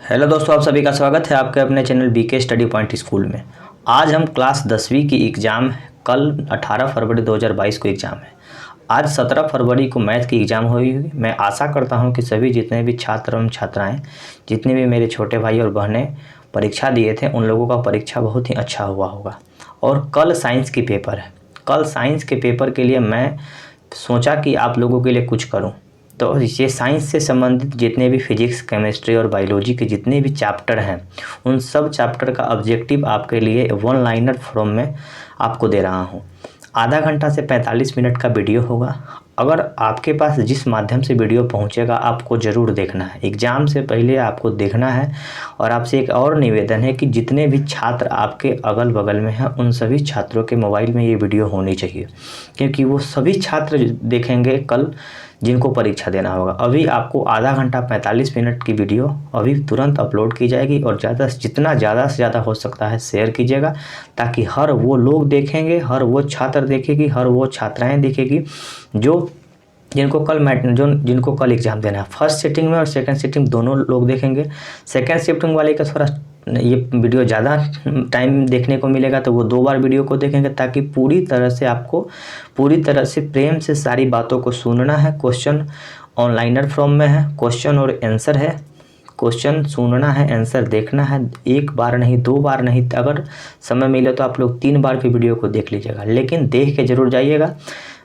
Hello दोस्तों, आप सभी का स्वागत है आपके अपने channel BK study point school में। आज हम क्लास 10वीं की एग्ज़ाम है। कल 18 फरवरी 2022 को एग्ज़ाम है। आज 17 फरवरी को मैथ की एग्ज़ाम हुई। मैं आशा करता हूं कि सभी जितने भी छात्र एवं छात्राएं, जितने भी मेरे छोटे भाई और बहनें परीक्षा दिए थे, उन लोगों का परीक्षा बहुत ही अच्छा हुआ होगा। और कल साइंस की पेपर है। कल साइंस के पेपर के लिए मैं सोचा कि आप लोगों के लिए कुछ करूँ। तो ये साइंस से संबंधित जितने भी फिजिक्स, केमिस्ट्री और बायोलॉजी के जितने भी चैप्टर हैं, उन सब चैप्टर का ऑब्जेक्टिव आपके लिए वन लाइनर फॉर्म में आपको दे रहा हूँ। आधा घंटा से 45 मिनट का वीडियो होगा। अगर आपके पास जिस माध्यम से वीडियो पहुँचेगा, आपको ज़रूर देखना है। एग्ज़ाम से पहले आपको देखना है। और आपसे एक और निवेदन है कि जितने भी छात्र आपके अगल बगल में हैं, उन सभी छात्रों के मोबाइल में ये वीडियो होनी चाहिए, क्योंकि वो सभी छात्र देखेंगे कल जिनको परीक्षा देना होगा। अभी आपको आधा घंटा 45 मिनट की वीडियो अभी तुरंत अपलोड की जाएगी और जितना ज़्यादा से ज़्यादा हो सकता है शेयर कीजिएगा, ताकि हर वो लोग देखेंगे, हर वो छात्र देखेगी, हर वो छात्राएं देखेगी जिनको कल एग्ज़ाम देना है। फर्स्ट सिटिंग में और सेकंड सिटिंग दोनों लोग देखेंगे। सेकंड सिटिंग वाले का थोड़ा ये वीडियो ज़्यादा टाइम देखने को मिलेगा, तो वो 2 बार वीडियो को देखेंगे, ताकि पूरी तरह से प्रेम से सारी बातों को सुनना है। क्वेश्चन ऑनलाइनर फॉर्म में है, क्वेश्चन और आंसर है। क्वेश्चन सुनना है, आंसर देखना है। 1 बार नहीं, 2 बार नहीं, अगर समय मिले तो आप लोग 3 बार भी वीडियो को देख लीजिएगा, लेकिन देख के ज़रूर जाइएगा।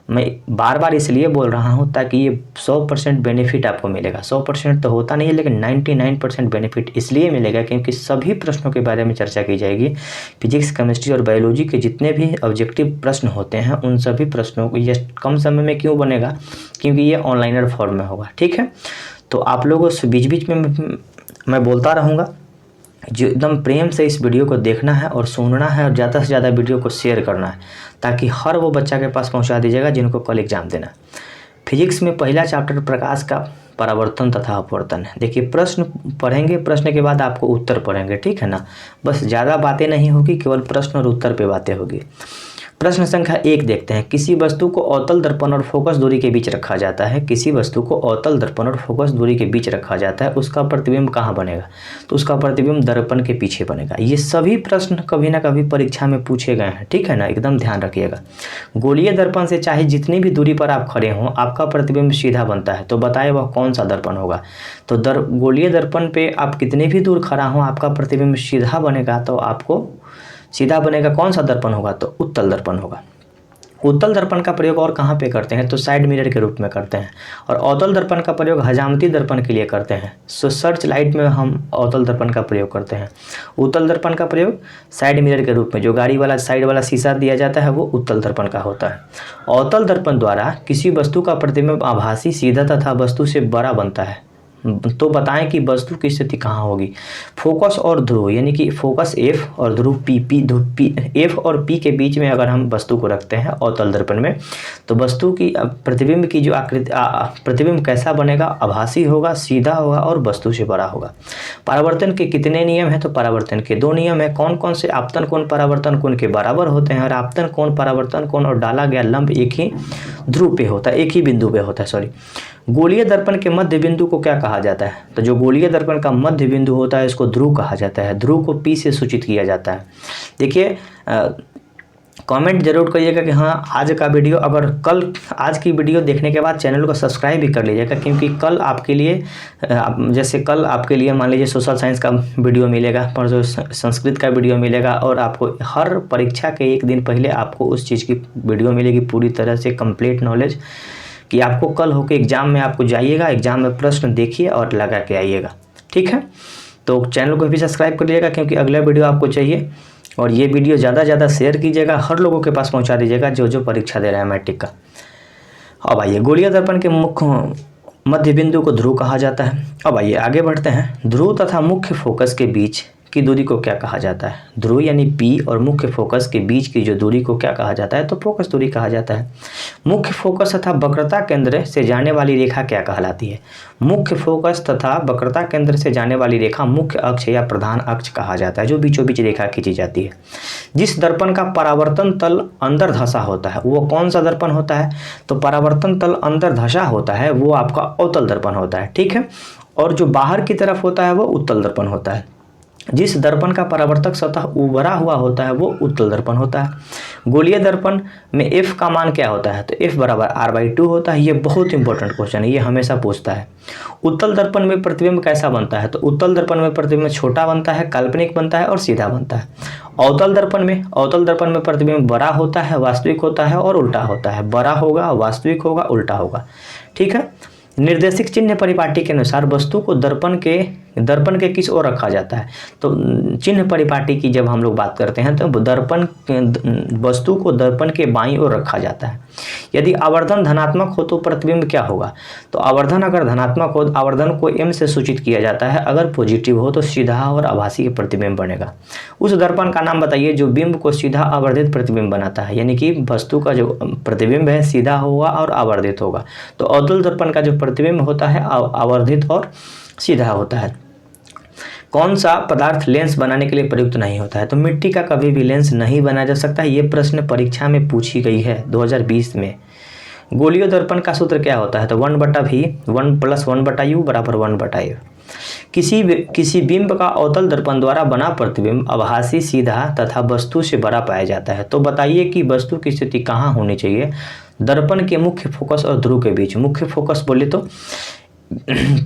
मैं बार बार इसलिए बोल रहा हूं ताकि ये 100% बेनिफिट आपको मिलेगा। 100% तो होता नहीं है, लेकिन 99% बेनिफिट इसलिए मिलेगा क्योंकि सभी प्रश्नों के बारे में चर्चा की जाएगी। फिजिक्स, केमिस्ट्री और बायोलॉजी के जितने भी ऑब्जेक्टिव प्रश्न होते हैं, उन सभी प्रश्नों को ये कम समय में क्यों बनेगा, क्योंकि ये ऑनलाइनर फॉर्म में होगा। ठीक है, तो आप लोगों से बीच बीच में मैं बोलता रहूँगा। जो एकदम प्रेम से इस वीडियो को देखना है और सुनना है, और ज़्यादा से ज़्यादा वीडियो को शेयर करना है, ताकि हर वो बच्चा के पास पहुंचा दीजिएगा जिनको कल एग्ज़ाम देना है। फिजिक्स में पहला चैप्टर प्रकाश का परावर्तन तथा अपवर्तन है। देखिए, प्रश्न पढ़ेंगे, प्रश्न के बाद आपको उत्तर पढ़ेंगे, ठीक है ना। बस ज़्यादा बातें नहीं होगी, केवल प्रश्न और उत्तर पे बातें होगी। प्रश्न संख्या 1 देखते हैं। किसी वस्तु को अवतल दर्पण और फोकस दूरी के बीच रखा जाता है। किसी वस्तु को अवतल दर्पण और फोकस दूरी के बीच रखा जाता है, उसका प्रतिबिंब कहाँ बनेगा? तो उसका प्रतिबिंब दर्पण के पीछे बनेगा। ये सभी प्रश्न कभी ना कभी परीक्षा में पूछे गए हैं, ठीक है ना, एकदम ध्यान रखिएगा। गोलीय दर्पण से चाहे जितनी भी दूरी पर आप खड़े हों, आपका प्रतिबिंब सीधा बनता है, तो बताए वह कौन सा दर्पण होगा? तो गोलीय दर्पण पे आप कितने भी दूर खड़ा हों, आपका प्रतिबिंब सीधा बनेगा, तो आपको सीधा बनेगा। कौन सा दर्पण होगा? तो उत्तल दर्पण होगा। उत्तल दर्पण का प्रयोग और कहाँ पे करते हैं? तो साइड मिरर के रूप में करते हैं। और अवतल दर्पण का प्रयोग हजामती दर्पण के लिए करते हैं। सो सर्च लाइट में हम अवतल दर्पण का प्रयोग करते हैं। उत्तल दर्पण का प्रयोग साइड मिरर के रूप में, जो गाड़ी वाला साइड वाला शीशा दिया जाता है, वो उत्तल दर्पण का होता है। अवतल दर्पण द्वारा किसी वस्तु का प्रतिबिंब आभासी, सीधा तथा वस्तु से बड़ा बनता है। तो बताएं कि वस्तु की स्थिति कहाँ होगी? फोकस और ध्रुव, यानी कि फोकस F और ध्रुव F और P के बीच में अगर हम वस्तु को रखते हैं अवतल दर्पण में, तो वस्तु की प्रतिबिंब की जो आकृति, प्रतिबिंब कैसा बनेगा? आभासी होगा, सीधा होगा और वस्तु से बड़ा होगा। परावर्तन के कितने नियम हैं? तो परावर्तन के 2 नियम है। कौन कौन से? आपतन कोण परावर्तन कोण के बराबर होते हैं, और आपतन कोण परावर्तन कोण और डाला गया लंब एक ही ध्रुव पे होता है, एक ही बिंदु पे होता है। सॉरी, गोलीय दर्पण के मध्य बिंदु को क्या कहा जाता है? तो जो गोलीय दर्पण का मध्य बिंदु होता है, इसको ध्रुव कहा जाता है। ध्रुव को P से सूचित किया जाता है। देखिए, कमेंट जरूर करिएगा कि हाँ, आज का वीडियो, अगर आज की वीडियो देखने के बाद चैनल को सब्सक्राइब भी कर लीजिएगा, क्योंकि कल आपके लिए, जैसे कल आपके लिए मान लीजिए सोशल साइंस का वीडियो मिलेगा, परसों संस्कृत का वीडियो मिलेगा, और आपको हर परीक्षा के 1 दिन पहले आपको उस चीज़ की वीडियो मिलेगी, पूरी तरह से कंप्लीट नॉलेज, कि आपको कल होकर एग्ज़ाम में आपको जाइएगा, एग्ज़ाम में प्रश्न देखिए और लगा के आइएगा। ठीक है, तो चैनल को भी सब्सक्राइब करिएगा, क्योंकि अगला वीडियो आपको चाहिए। और ये वीडियो ज़्यादा से ज़्यादा शेयर कीजिएगा, हर लोगों के पास पहुंचा दीजिएगा जो परीक्षा दे रहे हैं मैट्रिक का। अब आइए, गोलीय दर्पण के मुख्य मध्य बिंदु को ध्रुव कहा जाता है। अब आइए आगे बढ़ते हैं। ध्रुव तथा मुख्य फोकस के बीच की दूरी को क्या कहा जाता है? ध्रुव यानी P और मुख्य फोकस के बीच की जो दूरी को क्या कहा जाता है? तो फोकस दूरी कहा जाता है। मुख्य फोकस तथा वक्रता केंद्र से जाने वाली रेखा क्या कहलाती है? मुख्य फोकस तथा वक्रता केंद्र से जाने वाली रेखा मुख्य अक्ष या प्रधान अक्ष कहा जाता है, जो बीचों बीच रेखा खींची जाती है। जिस दर्पण का परावर्तन तल अंदर धंसा होता है, वो कौन सा दर्पण होता है? तो परावर्तन तल अंदर धंसा होता है, वो आपका अवतल दर्पण होता है। ठीक है, और जो बाहर की तरफ होता है वो उत्तल दर्पण होता है। जिस दर्पण का परावर्तक सतह उभरा हुआ होता है वो उत्तल दर्पण होता है। गोलीय दर्पण में f का मान क्या होता है, तो f बराबर r/2 होता है। ये बहुत इंपॉर्टेंट क्वेश्चन है, ये हमेशा पूछता है। उत्तल दर्पण में प्रतिबिंब कैसा बनता है, तो उत्तल दर्पण में प्रतिबिंब छोटा बनता है, काल्पनिक बनता है और सीधा बनता है। अवतल दर्पण में प्रतिबिंब बड़ा होता है, वास्तविक होता है और उल्टा होता है। बड़ा होगा, वास्तविक होगा, उल्टा होगा। ठीक है। निर्देशिक चिन्ह परिपाटी के अनुसार वस्तु को दर्पण के किस ओर रखा जाता है, तो चिन्ह परिपाटी की जब हम लोग बात करते हैं तो वस्तु को दर्पण के बाईं ओर रखा जाता है। यदि आवर्धन धनात्मक हो तो प्रतिबिंब क्या होगा, तो आवर्धन अगर धनात्मक हो, आवर्धन को m से सूचित किया जाता है। अगर पॉजिटिव हो तो सीधा और आभासी प्रतिबिंब बनेगा। उस दर्पण का नाम बताइए जो बिंब को सीधा आवर्धित प्रतिबिंब बनाता है, यानी कि वस्तु का जो प्रतिबिंब है सीधा होगा और आवर्धित होगा। तो अवतल दर्पण का जो प्रतिबिंब होता है आवर्धित और सीधा होता है। कौन सा पदार्थ लेंस बनाने के लिए प्रयुक्त नहीं होता है, तो मिट्टी का कभी भी लेंस नहीं बनाया जा सकता है। ये प्रश्न परीक्षा में पूछी गई है 2020 में। गोलीय दर्पण का सूत्र क्या होता है, तो 1/v 1 + 1/u बराबर 1/f। किसी बिंब का अवतल दर्पण द्वारा बना प्रतिबिंब आभासी, सीधा तथा वस्तु से बड़ा पाया जाता है। तो बताइए कि वस्तु की स्थिति कहाँ होनी चाहिए, दर्पण के मुख्य फोकस और ध्रुव के बीच। मुख्य फोकस बोले तो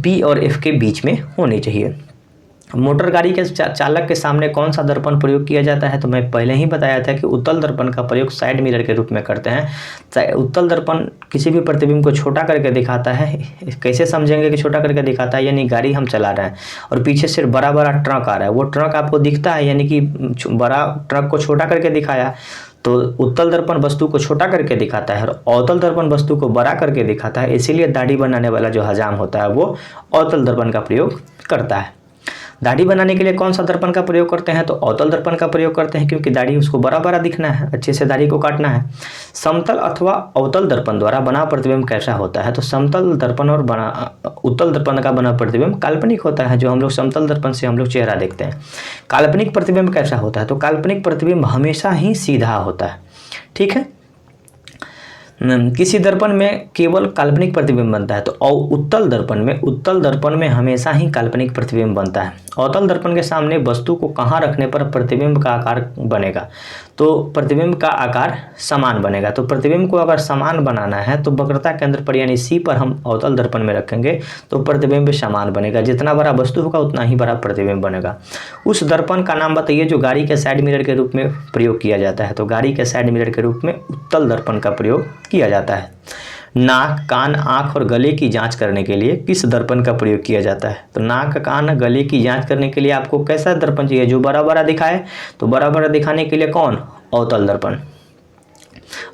P और F के बीच में होनी चाहिए। मोटर गाड़ी के चालक के सामने कौन सा दर्पण प्रयोग किया जाता है, तो मैं पहले ही बताया था कि उत्तल दर्पण का प्रयोग साइड मिरर के रूप में करते हैं। उत्तल दर्पण किसी भी प्रतिबिंब को छोटा करके दिखाता है। कैसे समझेंगे कि छोटा करके दिखाता है, यानी गाड़ी हम चला रहे हैं और पीछे से बड़ा बड़ा ट्रक आ रहा है, वो ट्रक आपको दिखता है, यानी कि बड़ा ट्रक को छोटा करके दिखाया। तो उत्तल दर्पण वस्तु को छोटा करके दिखाता है और अवतल दर्पण वस्तु को बड़ा करके दिखाता है। इसीलिए दाढ़ी बनाने वाला जो हजाम होता है वो अवतल दर्पण का प्रयोग करता है। दाढ़ी बनाने के लिए कौन सा दर्पण का प्रयोग करते हैं, तो अवतल दर्पण का प्रयोग करते हैं, क्योंकि दाढ़ी उसको बड़ा बड़ा दिखना है, अच्छे से दाढ़ी को काटना है। समतल अथवा अवतल दर्पण द्वारा बना प्रतिबिंब कैसा होता है, तो समतल दर्पण और उत्तल दर्पण का बना प्रतिबिंब काल्पनिक होता है। जो हम लोग समतल दर्पण से हम लोग चेहरा देखते हैं। काल्पनिक प्रतिबिंब कैसा होता है, तो काल्पनिक प्रतिबिंब हमेशा ही सीधा होता है। ठीक है। किसी दर्पण में केवल काल्पनिक प्रतिबिंब बनता है, तो उत्तल दर्पण में हमेशा ही काल्पनिक प्रतिबिंब बनता है। अवतल दर्पण के सामने वस्तु को कहाँ रखने पर प्रतिबिंब का आकार बनेगा, तो प्रतिबिंब का आकार समान बनेगा। तो प्रतिबिंब को अगर समान बनाना है तो वक्रता केंद्र पर यानी C पर हम अवतल दर्पण में रखेंगे तो प्रतिबिंब समान बनेगा। जितना बड़ा वस्तु होगा उतना ही बड़ा प्रतिबिंब बनेगा। उस दर्पण का नाम बताइए जो गाड़ी के साइड मिरर के रूप में प्रयोग किया जाता है, तो गाड़ी के साइड मिरर के रूप में उत्तल दर्पण का प्रयोग किया जाता है। नाक, कान, आँख और गले की जांच करने के लिए किस दर्पण का प्रयोग किया जाता है, तो नाक, कान, गले की जांच करने के लिए आपको कैसा दर्पण चाहिए, जो बड़ा बड़ा दिखाए, तो बड़ा बड़ा दिखाने के लिए कौन, अवतल दर्पण,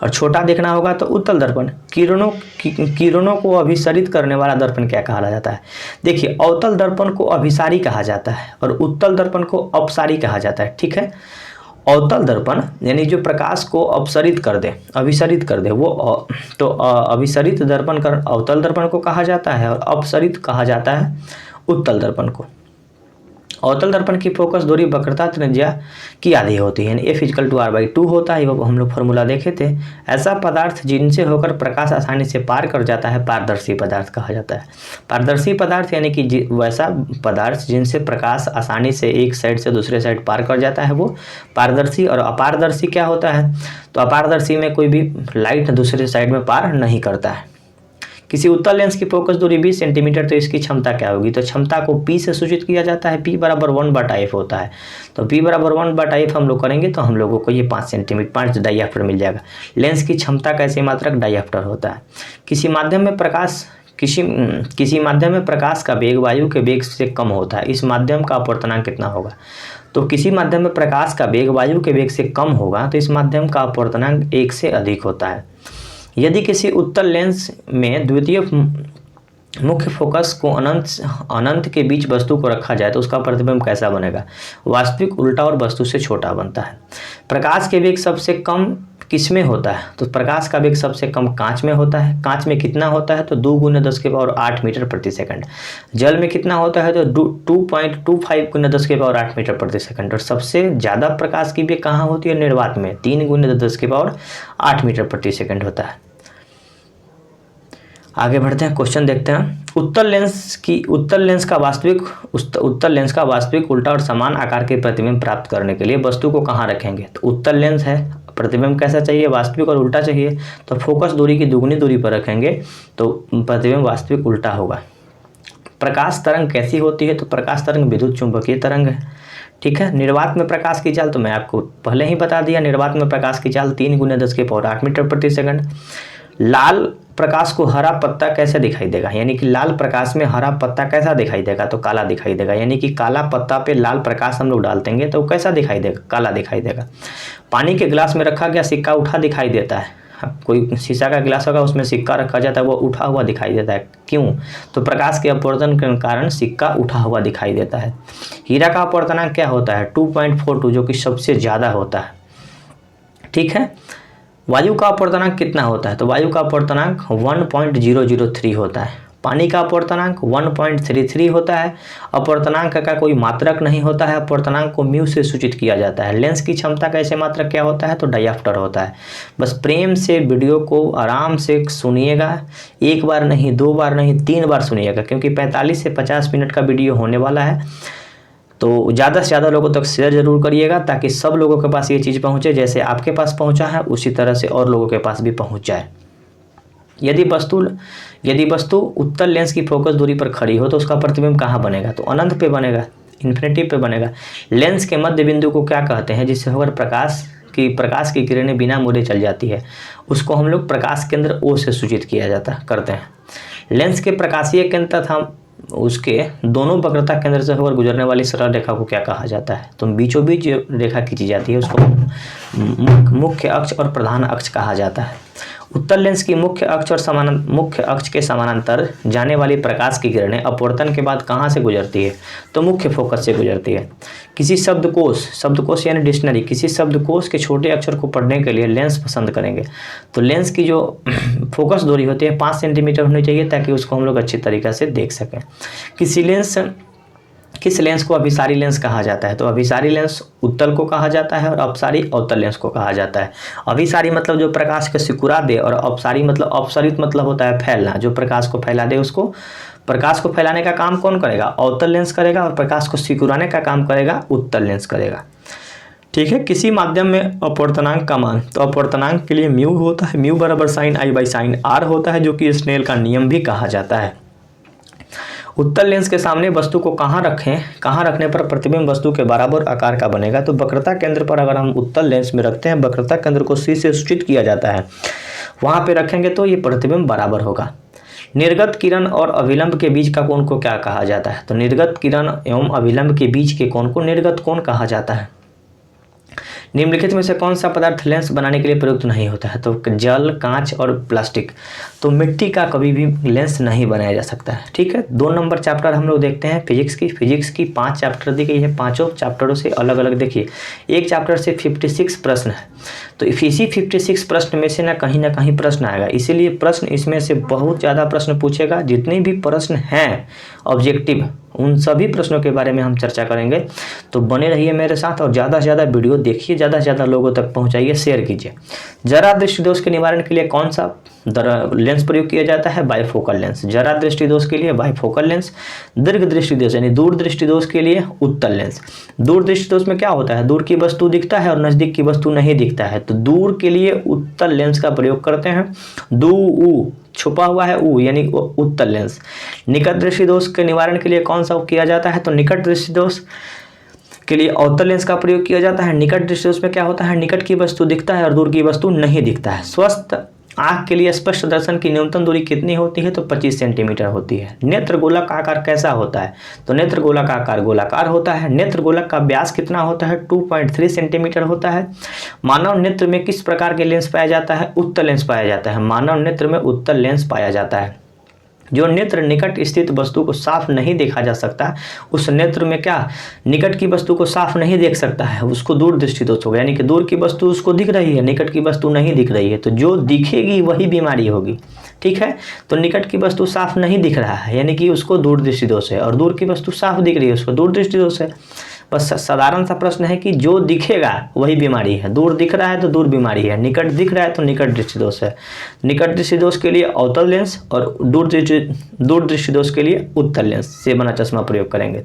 और छोटा देखना होगा तो उत्तल दर्पण। किरणों को अभिसरित करने वाला दर्पण क्या कहा जाता है, देखिए अवतल दर्पण को अभिसारी कहा जाता है और उत्तल दर्पण को अपसारी कहा जाता है। ठीक है। अवतल दर्पण यानी जो प्रकाश को अभिसरित कर दे वो तो अभिसरित दर्पण कर अवतल दर्पण को कहा जाता है और अपसरित कहा जाता है उत्तल दर्पण को। अवतल दर्पण की फोकस दूरी वक्रता त्रिज्या की आधी होती है, F = r/2 होता है। वो हम लोग फॉर्मूला देखे थे। ऐसा पदार्थ जिनसे होकर प्रकाश आसानी से पार कर जाता है पारदर्शी पदार्थ कहा जाता है। पारदर्शी पदार्थ यानी कि वैसा पदार्थ जिनसे प्रकाश आसानी से एक साइड से दूसरे साइड पार कर जाता है वो पारदर्शी। और अपारदर्शी क्या होता है, तो अपारदर्शी में कोई भी लाइट दूसरे साइड में पार नहीं करता है। किसी उत्तल लेंस की फोकस दूरी 20 सेंटीमीटर, तो इसकी क्षमता क्या होगी, तो क्षमता को P से सूचित किया जाता है। P = 1/f होता है। तो P = 1/f हम लोग करेंगे तो हम लोगों को ये 5 सेंटीमीटर 5 डायऑप्टर मिल जाएगा। लेंस की क्षमता कैसे मात्रक डायऑप्टर होता है। किसी माध्यम में प्रकाश का वेग वायु के वेग से कम होता है, इस माध्यम का अपवर्तनांक कितना होगा, तो किसी माध्यम में प्रकाश का वेग वायु के वेग से कम होगा तो इस माध्यम का अपवर्तनांक 1 से अधिक होता है। यदि किसी उत्तल लेंस में द्वितीय मुख्य फोकस को अनंत के बीच वस्तु को रखा जाए तो उसका प्रतिबिंब कैसा बनेगा, वास्तविक, उल्टा और वस्तु से छोटा बनता है। प्रकाश के वेग सबसे कम किसमें होता है, तो प्रकाश का वेग सबसे कम कांच में होता है। कांच में कितना होता है, तो 2 × 10⁸ मीटर प्रति सेकंड। जल में कितना होता है, तो 2.25 × 10⁸ मीटर प्रति सेकंड। और सबसे ज़्यादा प्रकाश की वेग कहाँ होती है, निर्वात में 3 × 10⁸ मीटर प्रति सेकंड होता है। आगे बढ़ते हैं, क्वेश्चन देखते हैं। उत्तल लेंस का वास्तविक उल्टा और समान आकार के प्रतिबिंब प्राप्त करने के लिए वस्तु को कहाँ रखेंगे? तो उत्तल लेंस है, प्रतिबिंब कैसा चाहिए? वास्तविक और उल्टा चाहिए, तो फोकस दूरी की दुगनी दूरी पर रखेंगे तो प्रतिबिंब वास्तविक उल्टा होगा। प्रकाश तरंग कैसी होती है? तो प्रकाश तरंग विद्युत चुंबकीय तरंग है, ठीक है। निर्वात में प्रकाश की चाल तो मैं आपको पहले ही बता दिया, निर्वात में प्रकाश की चाल 3 × 10⁸ मीटर प्रति सेकंड। लाल प्रकाश को हरा पत्ता कैसे दिखाई देगा? यानी कि लाल प्रकाश में हरा पत्ता कैसा दिखाई देगा? तो काला दिखाई देगा। यानी कि काला पत्ता पे लाल प्रकाश हम लोग डाल देंगे तो कैसा दिखाई देगा? काला दिखाई देगा। पानी के गिलास में रखा गया सिक्का उठा दिखाई देता है। कोई शीशा का गिलास होगा, उसमें सिक्का रखा जाता है, वो उठा हुआ दिखाई देता है। क्यों? तो प्रकाश के अपवर्तन के कारण सिक्का उठा हुआ दिखाई देता है। हीरा का अपवर्तनांक क्या होता है? 2.42, जो कि सबसे ज़्यादा होता है, ठीक है। वायु का अपवर्तनांक कितना होता है? तो वायु का अपवर्तनांक 1.003 होता है। पानी का अपवर्तनांक 1.33 होता है। अपवर्तनांक का कोई मात्रक नहीं होता है, अपवर्तनांक को म्यू से सूचित किया जाता है। लेंस की क्षमता का ऐसे मात्रक क्या होता है? तो डायऑप्टर होता है। बस प्रेम से वीडियो को आराम से सुनिएगा, एक बार नहीं, 2 बार नहीं, 3 बार सुनिएगा, क्योंकि 45 से 50 मिनट का वीडियो होने वाला है। तो ज़्यादा से ज़्यादा लोगों तक शेयर जरूर करिएगा, ताकि सब लोगों के पास ये चीज़ पहुँचे, जैसे आपके पास पहुँचा है उसी तरह से और लोगों के पास भी पहुँच जाए। यदि वस्तु उत्तल लेंस की फोकस दूरी पर खड़ी हो तो उसका प्रतिबिंब कहाँ बनेगा? तो अनंत पे बनेगा, इन्फिनिटी पे बनेगा। लेंस के मध्य बिंदु को क्या कहते हैं? जिससे होकर प्रकाश की किरणें बिना मुड़े चल जाती है, उसको हम लोग प्रकाश केंद्र O से सूचित किया करते हैं। लेंस के प्रकाशीय केंद्र तथा उसके दोनों वक्रता केंद्र से होकर गुजरने वाली सरल रेखा को क्या कहा जाता है? तो बीचों बीच रेखा खींची जाती है, उसको मुख्य अक्ष और प्रधान अक्ष कहा जाता है। उत्तल लेंस की मुख्य अक्ष के समानांतर जाने वाली प्रकाश की किरणें अपवर्तन के बाद कहाँ से गुजरती है? तो मुख्य फोकस से गुजरती है। किसी शब्दकोश यानी डिक्शनरी, किसी शब्दकोश के छोटे अक्षर को पढ़ने के लिए लेंस पसंद करेंगे। तो लेंस की जो फोकस दूरी होती है 5 सेंटीमीटर होनी चाहिए, ताकि उसको हम लोग अच्छी तरीके से देख सकें। किस लेंस को अभिसारी लेंस कहा जाता है? तो अभिसारी लेंस उत्तल को कहा जाता है और अपसारी अवतल लेंस को कहा जाता है। अभिसारी मतलब जो प्रकाश को सिकुड़ा दे, और अपसारी मतलब अपसरित मतलब होता है फैलना, जो प्रकाश को फैला दे। उसको प्रकाश को फैलाने का काम कौन करेगा? अवतल लेंस करेगा, और प्रकाश को सिकुड़ाने का काम करेगा उत्तल लेंस करेगा, ठीक है। किसी माध्यम में अपवर्तनांक का मान, तो अपवर्तनांक के लिए म्यू होता है, म्यू बराबर sin I / sin R होता है, जो कि स्नेल का नियम भी कहा जाता है। उत्तल लेंस के सामने वस्तु को कहाँ रखने पर प्रतिबिंब वस्तु के बराबर आकार का बनेगा? तो वक्रता केंद्र पर अगर हम उत्तल लेंस में रखते हैं, वक्रता केंद्र को C से सूचित किया जाता है, वहाँ पे रखेंगे तो ये प्रतिबिंब बराबर होगा। निर्गत किरण और अभिलंब के बीच का कोण को क्या कहा जाता है? तो निर्गत किरण एवं अभिलंब के बीच के कोण को निर्गत कोण कहा जाता है। निम्नलिखित में से कौन सा पदार्थ लेंस बनाने के लिए प्रयुक्त नहीं होता है? तो जल, कांच और प्लास्टिक। तो मिट्टी का कभी भी लेंस नहीं बनाया जा सकता है, ठीक है। 2 नंबर चैप्टर हम लोग देखते हैं फिजिक्स की 5 चैप्टर दी गई है, 5 चैप्टरों से अलग अलग देखिए। एक चैप्टर से 56 प्रश्न है, तो इसी 56 प्रश्न में से ना कहीं प्रश्न आएगा, इसीलिए प्रश्न इसमें से बहुत ज़्यादा प्रश्न पूछेगा। जितने भी प्रश्न हैं ऑब्जेक्टिव, उन सभी प्रश्नों के बारे में हम चर्चा करेंगे। तो बने रहिए मेरे साथ और ज़्यादा से ज़्यादा वीडियो देखिए, ज़्यादा से ज़्यादा लोगों तक पहुंचाइए, शेयर कीजिए। जरा दृष्टि दोष के निवारण के लिए कौन सा लेंस प्रयोग किया जाता है? Bifocal lens. जरा दृष्टि दोष के लिए बाइफोकल लेंस। दीर्घ दृष्टि दोष यानी दूर दृष्टि दोष के लिए उत्तल लेंस। दूर दृष्टि दोष में क्या होता है? दूर की वस्तु दिखता है और नज़दीक की वस्तु नहीं दिखता है, तो दूर के लिए उत्तल लेंस का प्रयोग करते हैं। छुपा हुआ है ऊ यानी उत्तल लेंस। निकट दृष्टि दोष के निवारण के लिए कौन सा किया जाता है? तो निकट दृष्टि दोष के लिए अवतल लेंस का प्रयोग किया जाता है। निकट दृष्टि दोष में क्या होता है? निकट की वस्तु दिखता है और दूर की वस्तु नहीं दिखता है। स्वस्थ आँख के लिए स्पष्ट दर्शन की न्यूनतम दूरी कितनी होती है? तो 25 सेंटीमीटर होती है। नेत्र गोलक का आकार कैसा होता है? तो नेत्र गोलक का आकार गोलाकार होता है। नेत्र गोलक का व्यास कितना होता है? 2.3 सेंटीमीटर होता है। मानव नेत्र में किस प्रकार के लेंस पाया जाता है? उत्तल लेंस पाया जाता है। मानव नेत्र में उत्तल लेंस पाया जाता है। जो नेत्र निकट स्थित वस्तु को साफ नहीं देखा जा सकता, उस नेत्र में क्या निकट की वस्तु को साफ नहीं देख सकता है, उसको दूर दृष्टि दोष होगा। यानी कि दूर की वस्तु उसको दिख रही है, निकट की वस्तु नहीं दिख रही है, तो जो दिखेगी वही बीमारी होगी, ठीक है। तो निकट की वस्तु साफ नहीं दिख रहा है यानी कि उसको दूर दृष्टि दोष है, और दूर की वस्तु साफ दिख रही है उसको दूर दृष्टि दोष है। बस साधारण सा प्रश्न है कि जो दिखेगा वही बीमारी है, दूर दिख रहा है तो दूर बीमारी है, निकट दिख रहा है तो निकट दृष्टि दोष है। निकट दृष्टि दोष के लिए अवतल लेंस और दूर दृष्टि दोष के लिए उत्तल लेंस से बना चश्मा प्रयोग करेंगे।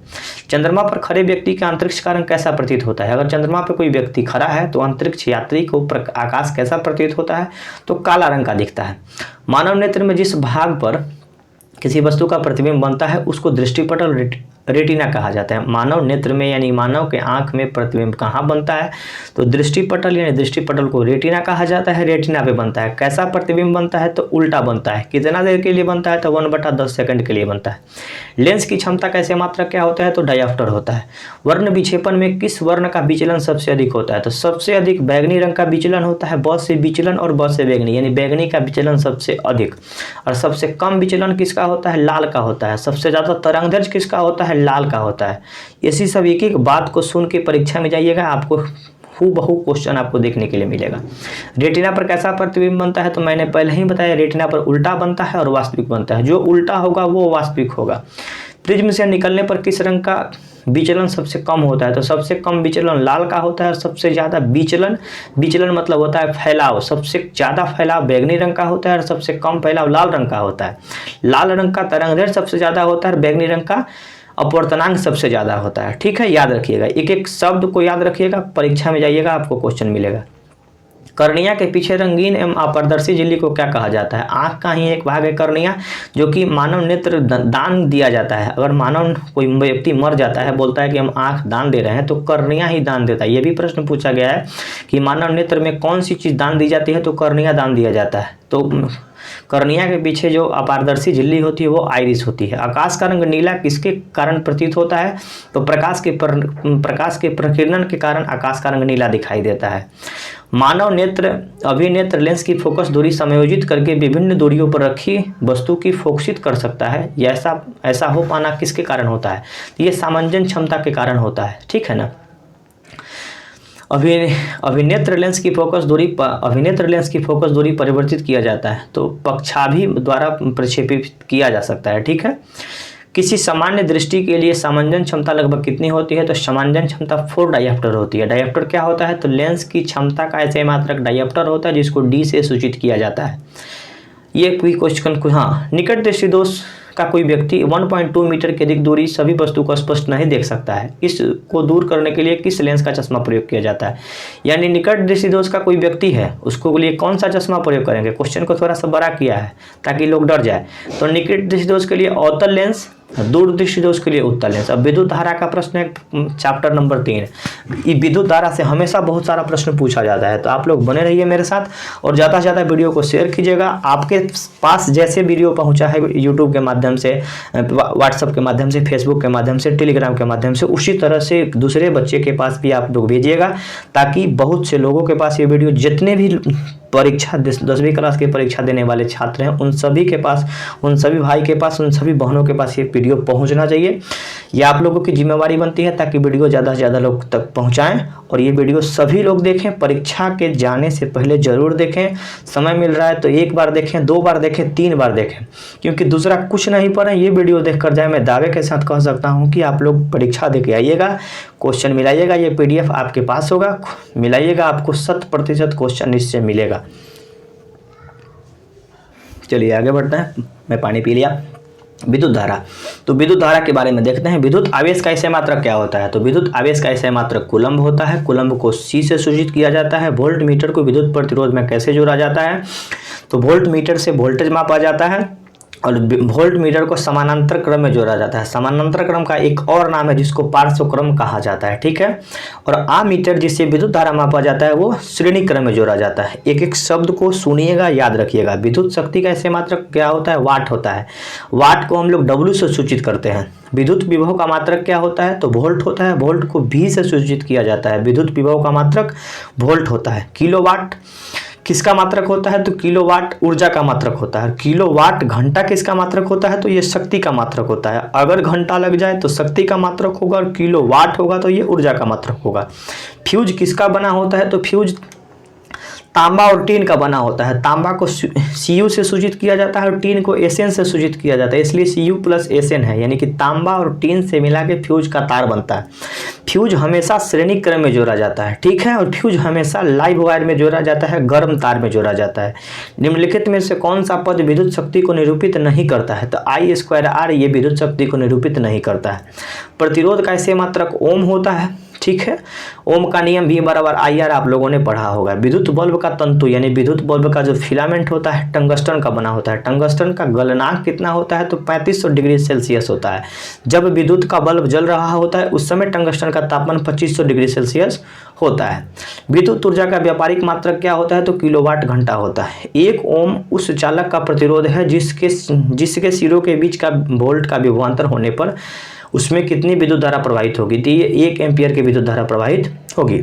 चंद्रमा पर खड़े व्यक्ति का अंतरिक्ष का रंग कैसा प्रतीत होता है? अगर चंद्रमा पर कोई व्यक्ति खड़ा है तो अंतरिक्ष यात्री को आकाश कैसा प्रतीत होता है? तो काला रंग का दिखता है। मानव नेत्र में जिस भाग पर किसी वस्तु का प्रतिबिंब बनता है उसको दृष्टिपटल रेटिना कहा जाता है। मानव नेत्र में यानी मानव के आंख में प्रतिबिंब कहाँ बनता है? तो दृष्टिपटल यानी दृष्टिपटल को रेटिना कहा जाता है, रेटिना पे बनता है। कैसा प्रतिबिंब बनता है? तो उल्टा बनता है। कितना देर के लिए बनता है? तो 1/10 सेकंड के लिए बनता है। लेंस की क्षमता कैसे मात्रक क्या होता है? तो डायऑप्टर होता है। वर्ण विक्षेपण में किस वर्ण का विचलन सबसे अधिक होता है? तो सबसे अधिक बैगनी रंग का विचलन होता है, ब से विचलन और ब से बैगनी, यानी बैगनी का विचलन सबसे अधिक। और सबसे कम विचलन किसका होता है? लाल का होता है। सबसे ज़्यादा तरंगदैर्घ्य किसका होता है? लाल का होता है। इसी सब एक एक बात को सुन के परीक्षा में जाइएगा, आपको हूबहू क्वेश्चन आपको देखने के लिए मिलेगा। रेटिना पर कैसा प्रतिबिंब बनता है? तो मैंने पहले ही बताया, रेटिना पर उल्टा बनता है और वास्तविक बनता है। जो उल्टा होगा वो वास्तविक होगा। प्रिज्म से निकलने पर किस रंग का विचलन सबसे कम होता है? तो सबसे कम विचलन लाल का होता है और सबसे ज़्यादा विचलन मतलब होता है फैलाव, सबसे ज़्यादा फैलाव बैगनी रंग का होता है और सबसे कम फैलाव लाल रंग का होता है। लाल रंग का तरंगदैर्घ्य सबसे ज़्यादा होता है और बैगनी रंग का अपवर्तनांक सबसे ज़्यादा होता है। ठीक है, याद रखिएगा, एक एक शब्द को याद रखिएगा, परीक्षा में जाइएगा आपको क्वेश्चन मिलेगा। कर्निया के पीछे रंगीन एवं अपारदर्शी झिल्ली को क्या कहा जाता है? आँख का ही एक भाग है कर्निया, जो कि मानव नेत्र दान दिया जाता है। अगर मानव कोई व्यक्ति मर जाता है, बोलता है कि हम आँख दान दे रहे हैं, तो कर्निया ही दान देता है। ये भी प्रश्न पूछा गया है कि मानव नेत्र में कौन सी चीज़ दान दी जाती है? तो कर्निया दान दिया जाता है। तो कर्निया के पीछे जो अपारदर्शी झिल्ली होती है वो आइरिस होती है। आकाश का रंग नीला किसके कारण प्रतीत होता है? तो प्रकाश के प्रकीर्णन के कारण आकाश का रंग नीला दिखाई देता है। मानव नेत्र अभिनेत्र लेंस की फोकस दूरी समायोजित करके विभिन्न दूरियों पर रखी वस्तु की फोकसित कर सकता है। यह ऐसा हो पाना किसके कारण होता है? तो ये सामंजन क्षमता के कारण होता है। ठीक है ना। अभिनेत्र लेंस की फोकस दूरी परिवर्तित किया जाता है, तो पक्षाभि द्वारा प्रक्षेपित किया जा सकता है। ठीक है। किसी सामान्य दृष्टि के लिए सामंजन क्षमता लगभग कितनी होती है? तो सामंजन क्षमता 4 डायऑप्टर होती है। डायऑप्टर क्या होता है? तो लेंस की क्षमता का ऐसे मात्रक डायऑप्टर होता है जिसको डी से सूचित किया जाता है। ये कोई क्वेश्चन, हाँ, निकट दृष्टि दोष का कोई व्यक्ति 1.2 मीटर की अधिक दूरी सभी वस्तु को स्पष्ट नहीं देख सकता है। इसको दूर करने के लिए किस लेंस का चश्मा प्रयोग किया जाता है? यानी निकट दृष्टि दोष का कोई व्यक्ति है, उसको लिए कौन सा चश्मा प्रयोग करेंगे? क्वेश्चन को थोड़ा सा बड़ा किया है ताकि लोग डर जाए। तो निकट दृष्टि दोष के लिए अवतल लेंस, दूर दृष्टि दोष के लिए उत्तल लेंस। अब विद्युत धारा का प्रश्न है, चैप्टर नंबर 3। ये विद्युत धारा से हमेशा बहुत सारा प्रश्न पूछा जाता है, तो आप लोग बने रहिए मेरे साथ और ज़्यादा से ज़्यादा वीडियो को शेयर कीजिएगा। आपके पास जैसे वीडियो पहुंचा है यूट्यूब के माध्यम से, व्हाट्सएप के माध्यम से, फेसबुक के माध्यम से, टेलीग्राम के माध्यम से, उसी तरह से दूसरे बच्चे के पास भी आप लोग भेजिएगा, ताकि बहुत से लोगों के पास ये वीडियो, जितने भी परीक्षा 10वीं क्लास की परीक्षा देने वाले छात्र हैं, उन सभी के पास, उन सभी भाई के पास, उन सभी बहनों के पास ये वीडियो पहुंचना चाहिए। ये आप लोगों की जिम्मेवारी बनती है ताकि वीडियो ज़्यादा से ज़्यादा लोग तक पहुंचाएं और ये वीडियो सभी लोग देखें। परीक्षा के जाने से पहले ज़रूर देखें, समय मिल रहा है तो 1 बार देखें, 2 बार देखें, 3 बार देखें, क्योंकि दूसरा कुछ नहीं पढ़ें, ये वीडियो देख कर जाए। मैं दावे के साथ कह सकता हूँ कि आप लोग परीक्षा दे के आइएगा, क्वेश्चन मिलाइएगा, ये PDF आपके पास होगा, मिलाइएगा, आपको 100% क्वेश्चन इससे मिलेगा। चलिए आगे बढ़ते हैं। मैं पानी पी लिया। विद्युत धारा, तो विद्युत धारा के बारे में देखते हैं। विद्युत आवेश का ऐसे मात्रक क्या होता है? तो विद्युत आवेश का ऐसे मात्रक कूलम्ब होता है। कूलम्ब को C से सूचित किया जाता है। वोल्ट मीटर को विद्युत प्रतिरोध में कैसे जोड़ा जाता है? तो वोल्ट मीटर से वोल्टेज मापा जाता है और वोल्ट मीटर को समानांतर क्रम में जोड़ा जाता है। समानांतर क्रम का एक और नाम है जिसको पार्श्व क्रम कहा जाता है। ठीक है। और आमीटर जिससे विद्युत धारा मापा जाता है वो श्रेणी क्रम में जोड़ा जाता है। एक एक शब्द को सुनिएगा, याद रखिएगा। विद्युत शक्ति का ऐसे मात्रक क्या होता है? वाट होता है। वाट को हम लोग W से सूचित करते हैं। विद्युत विभव का मात्रक क्या होता है? तो वोल्ट होता है। वोल्ट को V से सूचित किया जाता है। विद्युत विभव का मात्रक वोल्ट होता है। किलोवाट किसका मात्रक होता है? तो किलोवाट ऊर्जा का मात्रक होता है। किलोवाट घंटा किसका मात्रक होता है? तो ये शक्ति का मात्रक होता है। अगर घंटा लग जाए तो शक्ति का मात्रक होगा और किलोवाट होगा तो ये ऊर्जा का मात्रक होगा। फ्यूज किसका बना होता है? तो फ्यूज तांबा और टीन का बना होता है। तांबा को Cu से सूचित किया जाता है और टीन को Sn से सूचित किया जाता है, इसलिए Cu + Sn है, यानी कि तांबा और टीन से मिला के फ्यूज का तार बनता है। फ्यूज हमेशा श्रेणी क्रम में जोड़ा जाता है, ठीक है, और फ्यूज हमेशा लाइव वायर में जोड़ा जाता है, गर्म तार में जोड़ा जाता है। निम्नलिखित में से कौन सा पद विद्युत शक्ति को निरूपित नहीं करता है? तो I²R ये विद्युत शक्ति को निरूपित नहीं करता है। प्रतिरोध का ऐसे मात्रक ओम होता है, ठीक है, ओम का नियम V बराबर IR आप लोगों ने पढ़ा होगा। विद्युत बल्ब का तंतु यानी विद्युत बल्ब का जो फिलामेंट होता है टंगस्टन का बना होता है। टंगस्टन का गलनांक कितना होता है? तो 3500 डिग्री सेल्सियस होता है। जब विद्युत का बल्ब जल रहा होता है उस समय टंगस्टन का तापमान 2500 डिग्री सेल्सियस होता है। विद्युत ऊर्जा का व्यापारिक मात्रक क्या होता है? तो किलोवाट घंटा होता है। 1 ओम उस चालक का प्रतिरोध है जिसके सिरों के बीच का वोल्ट का विभवांतर होने पर उसमें कितनी विद्युत धारा प्रवाहित होगी? तो ये 1 एम्पियर की विद्युत धारा प्रवाहित होगी।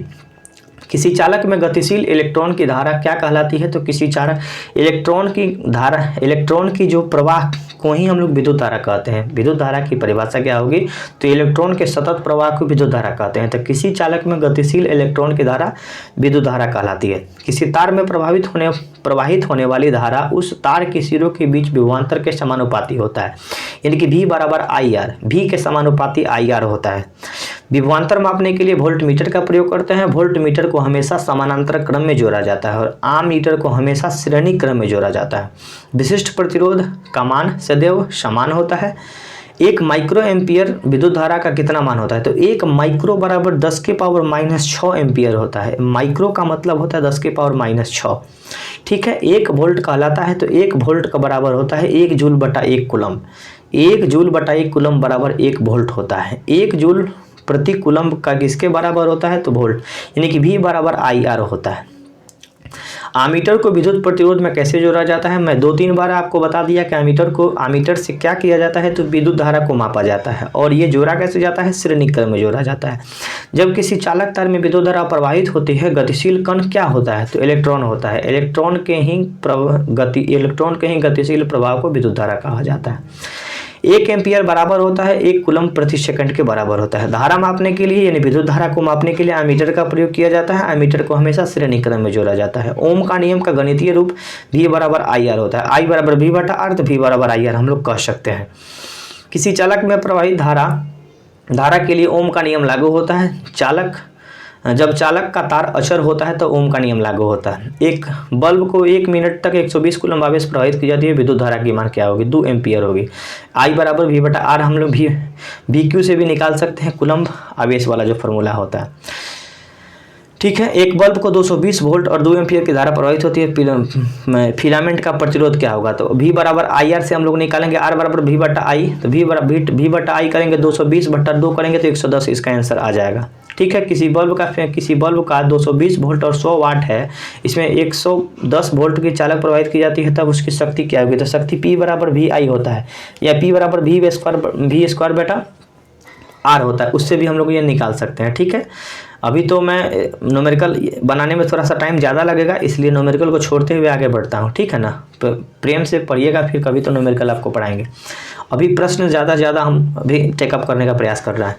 किसी चालक में गतिशील इलेक्ट्रॉन की धारा क्या कहलाती है? तो किसी चालक इलेक्ट्रॉन की जो प्रवाह को ही हम लोग विद्युत धारा कहते हैं। विद्युत धारा की परिभाषा क्या होगी? तो इलेक्ट्रॉन के सतत प्रवाह को विद्युत धारा कहते हैं। तो किसी चालक में गतिशील इलेक्ट्रॉन की धारा विद्युत धारा कहलाती है। किसी तार में प्रवाहित होने वाली धारा उस तार के सिरों के बीच विभवांतर के समानुपाती होता है, यानी कि V बराबर IR, V के समानुपाती IR होता है। विभवांतर मापने के लिए वोल्टमीटर का प्रयोग करते हैं। वोल्टमीटर को हमेशा समानांतर क्रम में जोड़ा जाता है और आममीटर को हमेशा श्रेणी क्रम में जोड़ा जाता है। विशिष्ट प्रतिरोध का मान सदैव समान होता है। 1 माइक्रो एम्पियर विद्युत धारा का कितना मान होता है? तो 1 माइक्रो बराबर 10⁻⁻6 एम्पियर होता है। माइक्रो का मतलब होता है 10⁻⁻6, ठीक है। 1 वोल्ट कहलाता है, तो 1 वोल्ट का बराबर होता है 1 जूल बटा 1 कूलम। 1 जूल बटा 1 कूलम बराबर 1 वोल्ट होता है। 1 जूल प्रति कूलम का किसके बराबर होता है? तो वोल्ट, यानी कि V बराबर IR होता है। आमीटर को विद्युत प्रतिरोध में कैसे जोड़ा जाता है? मैं 2-3 बार आपको बता दिया कि आमीटर से क्या किया जाता है? तो विद्युत धारा को मापा जाता है। और ये जोड़ा कैसे जाता है? श्रेणी क्रम में जोड़ा जाता है। जब किसी चालक तार में विद्युत धारा प्रवाहित होती है गतिशील कण क्या होता है? तो इलेक्ट्रॉन होता है। इलेक्ट्रॉन के ही गतिशील प्रभाव को विद्युत धारा कहा जाता है। 1 एम्पियर बराबर होता है 1 कूलम प्रति सेकंड के बराबर होता है। धारा मापने के लिए यानी विद्युत धारा को मापने के लिए एमीटर का प्रयोग किया जाता है। एमीटर को हमेशा श्रेणी क्रम में जोड़ा जाता है। ओम का नियम का गणितीय रूप V बराबर IR होता है। I बराबर V बटा R, तो V बराबर IR हम लोग कह सकते हैं। किसी चालक में प्रवाहित धारा के लिए ओम का नियम लागू होता है। जब चालक का तार अचर होता है तो ओम का नियम लागू होता है। एक बल्ब को 1 मिनट तक 120 कूलम आवेश प्रवाहित की जाती है। विद्युत धारा की मान क्या होगी? 2 एम्पियर होगी। I बराबर V बटा R हम लोग VQ से भी निकाल सकते हैं, कूलम आवेश वाला जो फॉर्मूला होता है, ठीक है। एक बल्ब को 220 वोल्ट और 2 एम्पियर की धारा प्रवाहित होती है। फिलामेंट का प्रतिरोध क्या होगा? तो V बराबर IR से हम लोग निकालेंगे R बराबर V बटा I, तो V बटा I करेंगे 220 बटा 2 करेंगे तो 110 इसका आंसर आ जाएगा, ठीक है। किसी बल्ब का 220 वोल्ट और 100 वाट है, इसमें 110 वोल्ट की चालक प्रवाहित की जाती है, तब उसकी शक्ति क्या होगी? तो शक्ति P बराबर VI होता है, या P बराबर V स्क्वायर बेटा R होता है। उससे भी हम लोग ये निकाल सकते हैं, ठीक है। अभी तो मैं न्यूमेरिकल बनाने में थोड़ा सा टाइम ज़्यादा लगेगा, इसलिए न्यूमेरिकल को छोड़ते हुए आगे बढ़ता हूँ, ठीक है ना। प्रेम से पढ़िएगा, फिर कभी तो न्यूमेरिकल आपको पढ़ाएंगे। अभी प्रश्न ज़्यादा हम अभी टेकअप करने का प्रयास कर रहा है।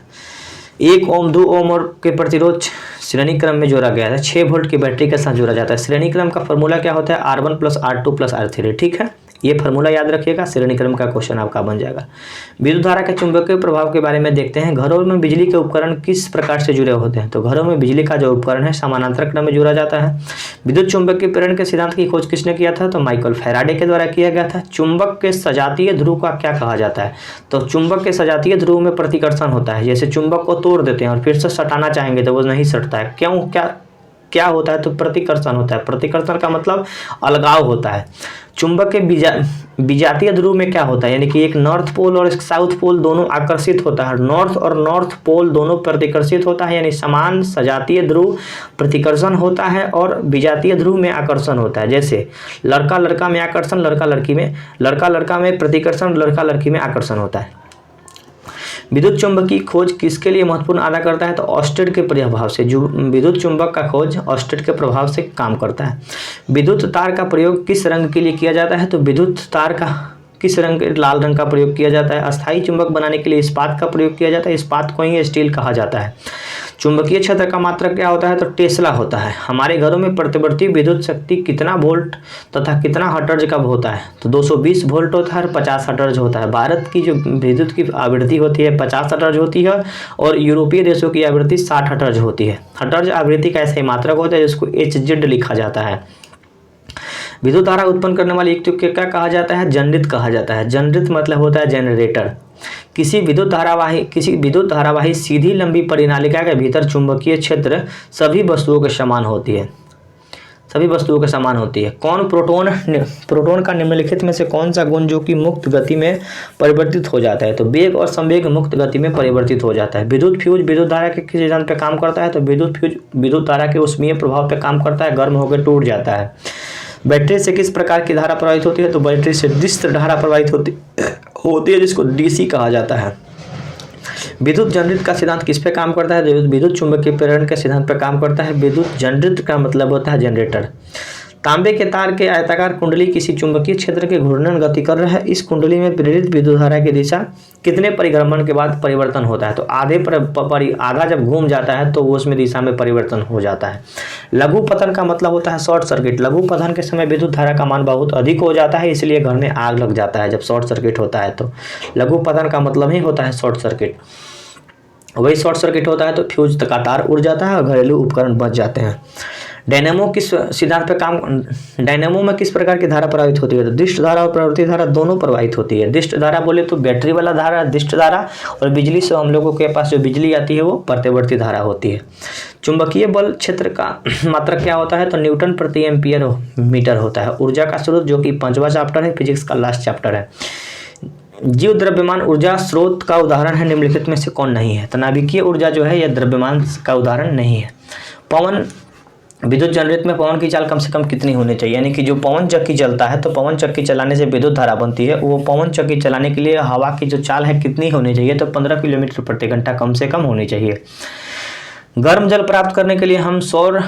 1 ओम 2 ओम और के प्रतिरोध श्रेणी क्रम में जोड़ा गया है। 6 वोल्ट की बैटरी के साथ जोड़ा जाता है। श्रेणी क्रम का फॉर्मूला क्या होता है? R1 + R2 + R3, ठीक है। ये फार्मूला याद रखिएगा, श्रेणी क्रम का क्वेश्चन आपका बन जाएगा। विद्युत धारा के चुंबकीय प्रभाव के बारे में देखते हैं। घरों में बिजली के उपकरण किस प्रकार से जुड़े होते हैं? तो घरों में बिजली का जो उपकरण है समानांतर क्रम में जोड़ा जाता है। विद्युत चुंबकीय प्रेरण के सिद्धांत की खोज किसने किया था? तो माइकल फैराडे के द्वारा किया गया था। चुंबक के सजातीय ध्रुव का क्या कहा जाता है? तो चुंबक के सजातीय ध्रुव में प्रतिकर्षण होता है। जैसे चुंबक को तोड़ देते हैं और फिर से सटाना चाहेंगे तो वो नहीं सटता है, क्यों? क्या होता है? तो प्रतिकर्षण होता है। प्रतिकर्षण का मतलब अलगाव होता है। चुंबक के विजातीय ध्रुव में क्या होता है? यानी कि एक नॉर्थ पोल और एक साउथ पोल दोनों आकर्षित होता है। नॉर्थ और नॉर्थ पोल दोनों प्रतिकर्षित होता है, यानी समान सजातीय ध्रुव प्रतिकर्षण होता है और विजातीय ध्रुव में आकर्षण होता है। जैसे लड़का लड़का में आकर्षण, लड़का लड़का में प्रतिकर्षण, लड़का लड़की में आकर्षण होता है। विद्युत चुंबक की खोज किसके लिए महत्वपूर्ण अदा करता है? तो ऑस्टेड के प्रभाव से। जो विद्युत चुंबक का खोज ऑस्टेड के प्रभाव से काम करता है। विद्युत तार का प्रयोग किस रंग के लिए किया जाता है? तो विद्युत तार का किस रंग? लाल रंग का प्रयोग किया जाता है। अस्थायी चुंबक बनाने के लिए इस्पात का प्रयोग किया जाता है। इस्पात को ही स्टील कहा जाता है। चुंबकीय क्षेत्र का मात्रक क्या होता है? तो टेस्ला होता है। हमारे घरों में प्रतिवर्ती विद्युत शक्ति कितना वोल्ट तथा कितना हर्ट्ज का होता है? तो 220 वोल्ट होता है और 50 हर्ट्ज होता है। भारत की जो विद्युत की आवृत्ति होती है 50 हर्ट्ज होती है और यूरोपीय देशों की आवृत्ति 60 हर्ट्ज होती है। हर्ट्ज आवृत्ति का ऐसा ही मात्रक होता है जिसको HZ लिखा जाता है। विद्युत धारा उत्पन्न करने वाली युक्ति को क्या कहा जाता है? जनरित कहा जाता है। जनरित मतलब होता है जनरेटर। किसी विद्युत धारावाही सीधी लंबी परिनालिका के भीतर चुंबकीय क्षेत्र सभी वस्तुओं के समान होती है। कौन प्रोटॉन का निम्नलिखित में से कौन सा गुण जो कि मुक्त गति में परिवर्तित हो जाता है? तो वेग और संवेग मुक्त गति में परिवर्तित हो जाता है। विद्युत फ्यूज विद्युत धारा के किस सिद्धांत पे काम करता है? तो विद्युत फ्यूज विद्युत धारा के ऊष्मीय प्रभाव पे काम करता है, गर्म होकर टूट जाता है। बैटरी से किस प्रकार की धारा प्रवाहित होती है? तो बैटरी से डिस्क धारा प्रवाहित होती है जिसको DC कहा जाता है। विद्युत जनरित का सिद्धांत किस पे काम करता है? विद्युत चुंबकीय प्रेरण के सिद्धांत पर काम करता है। विद्युत जनरित का मतलब होता है जनरेटर। तांबे के तार के आयताकार कुंडली किसी चुंबकीय क्षेत्र के घूर्णन गति कर रहा है। इस कुंडली में प्रेरित विद्युत धारा की दिशा कितने परिभ्रमण के बाद परिवर्तन होता है? तो आधा जब घूम जाता है तो उसमें दिशा में परिवर्तन हो जाता है। लघु पतन का मतलब होता है शॉर्ट सर्किट। लघु पतन के समय विद्युत धारा का मान बहुत अधिक हो जाता है, इसलिए घर में आग लग जाता है जब शॉर्ट सर्किट होता है। तो लघु पतन का मतलब ही होता है शॉर्ट सर्किट। वही शॉर्ट सर्किट होता है तो फ्यूज का तार उड़ जाता है और घरेलू उपकरण बच जाते हैं। डायनेमो किस सिद्धांत पे काम? डायनेमो में किस प्रकार की धारा प्रवाहित होती है? तो दिष्ट धारा और प्रवृत्ति धारा दोनों प्रवाहित होती है। दिष्ट धारा बोले तो बैटरी वाला धारा दिष्ट धारा, और बिजली से हम लोगों के पास जो बिजली आती है वो प्रतिवर्ती धारा होती है। चुंबकीय बल क्षेत्र का मात्रक क्या होता है? तो न्यूटन प्रति एम्पियर मीटर होता है। ऊर्जा का स्रोत जो कि 5वां चैप्टर है, फिजिक्स का लास्ट चैप्टर है। जीव द्रव्यमान ऊर्जा स्रोत का उदाहरण है, निम्नलिखित में से कौन नहीं है? तो नाभिकीय ऊर्जा जो है यह द्रव्यमान का उदाहरण नहीं है। पवन विद्युत जनरेट में पवन की चाल कम से कम कितनी होनी चाहिए? यानी कि जो पवन चक्की चलता है तो पवन चक्की चलाने से विद्युत धारा बनती है, वो पवन चक्की चलाने के लिए हवा की जो चाल है कितनी होनी चाहिए? तो 15 किलोमीटर प्रति घंटा कम से कम होनी चाहिए। गर्म जल प्राप्त करने के लिए हम सौर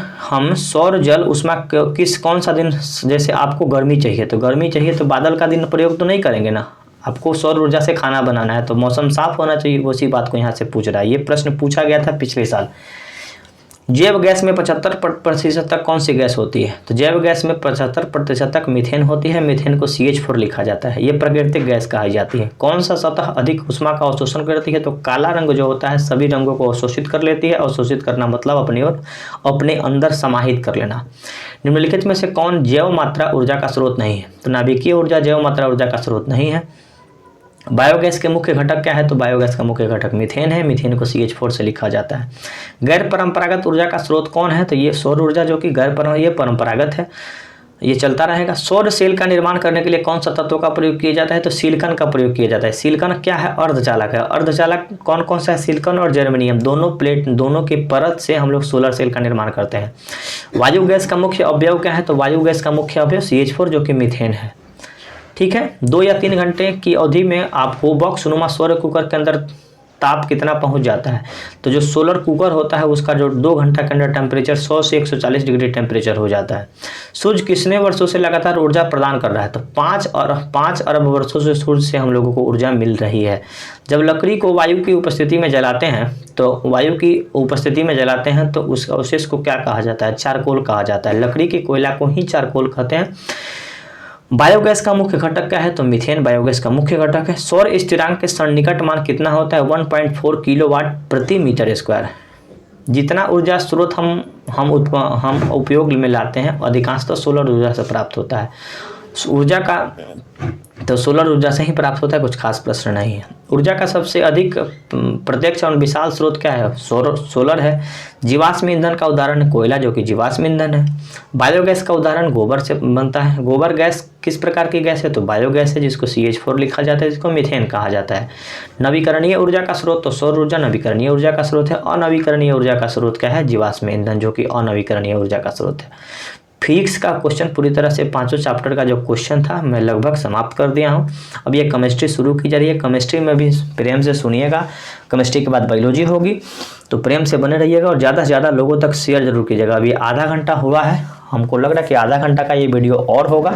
जल उष्मा कौन सा दिन, जैसे आपको गर्मी चाहिए तो बादल का दिन प्रयोग तो नहीं करेंगे ना, आपको सौर ऊर्जा से खाना बनाना है तो मौसम साफ होना चाहिए। उसी बात को यहाँ से पूछ रहा है। ये प्रश्न पूछा गया था पिछले साल। जैव गैस में 75% तक कौन सी गैस होती है? तो जैव गैस में 75% तक मीथेन होती है। मीथेन को CH4 लिखा जाता है। ये प्राकृतिक गैस कही जाती है। कौन सा सतह अधिक ऊष्मा का अवशोषण करती है? तो काला रंग जो होता है सभी रंगों को अवशोषित कर लेती है। अवशोषित करना मतलब अपने अंदर समाहित कर लेना। निम्नलिखित में से कौन जैव मात्रा ऊर्जा का स्रोत नहीं है? तो नाभिकीय ऊर्जा जैव मात्रा ऊर्जा का स्रोत नहीं है। बायोगैस के मुख्य घटक क्या है? तो बायोगैस का मुख्य घटक मीथेन है। मीथेन को CH4 से लिखा जाता है। गैर परंपरागत ऊर्जा का स्रोत कौन है? तो ये सौर ऊर्जा जो कि ये परंपरागत है, ये चलता रहेगा। सौर सेल का निर्माण करने के लिए कौन सा तत्वों का प्रयोग किया जाता है? तो सिलिकॉन का प्रयोग किया जाता है। सिलिकॉन क्या है? अर्धचालक है। अर्धचालक कौन कौन सा है? सिलिकॉन और जर्मेनियम, दोनों के परत से हम लोग सोलर सेल का निर्माण करते हैं। वायु गैस का मुख्य अवयव क्या है? तो वायु गैस का मुख्य अवयव CH4 जो कि मीथेन है। ठीक है। 2 या 3 घंटे की अवधि में आपको बॉक्सनुमा सौर कुकर के अंदर ताप कितना पहुंच जाता है? तो जो सोलर कुकर होता है उसका जो 2 घंटा के अंदर टेम्परेचर 100 से 140 डिग्री टेम्परेचर हो जाता है। सूर्य कितने वर्षों से लगातार ऊर्जा प्रदान कर रहा है? तो 5 अरब वर्षों से सूर्य से हम लोगों को ऊर्जा मिल रही है। जब लकड़ी को वायु की उपस्थिति में जलाते हैं तो उस अवशेष को क्या कहा जाता है? चारकोल कहा जाता है। लकड़ी के कोयला को ही चारकोल कहते हैं। बायोगैस का मुख्य घटक क्या है? तो मीथेन बायोगैस का मुख्य घटक है। सौर स्थिरांक के सन्निकट मान कितना होता है? 1.4 किलोवाट प्रति मीटर स्क्वायर। जितना ऊर्जा स्रोत हम उपयोग में लाते हैं अधिकांशतः सोलर ऊर्जा से प्राप्त होता है। ऊर्जा का तो सोलर ऊर्जा से ही प्राप्त होता है, कुछ खास प्रश्न नहीं है। ऊर्जा का सबसे अधिक प्रत्यक्ष और विशाल स्रोत क्या है? सोलर है। जीवाश्म ईंधन का उदाहरण कोयला जो कि जीवाश्म ईंधन है। बायोगैस का उदाहरण गोबर से बनता है। गोबर गैस किस प्रकार की गैस है? तो बायोगैस है जिसको CH4 लिखा जाता है, जिसको मीथेन कहा जाता है। नवीकरणीय ऊर्जा का स्रोत तो सौर ऊर्जा नवीकरणीय ऊर्जा का स्रोत है। अनवीकरणीय ऊर्जा का स्रोत क्या है? जीवाश्म ईंधन जो कि अनवीकरणीय ऊर्जा का स्रोत है। फिजिक्स का क्वेश्चन पूरी तरह से 5 चैप्टर का जो क्वेश्चन था मैं लगभग समाप्त कर दिया हूँ। अब ये केमिस्ट्री शुरू की जा रही है। केमिस्ट्री में भी प्रेम से सुनिएगा। केमिस्ट्री के बाद बायोलॉजी होगी, तो प्रेम से बने रहिएगा और ज़्यादा से ज़्यादा लोगों तक शेयर जरूर कीजिएगा। अभी आधा घंटा हुआ है हमको लग रहा है कि आधा घंटा का ये वीडियो और होगा,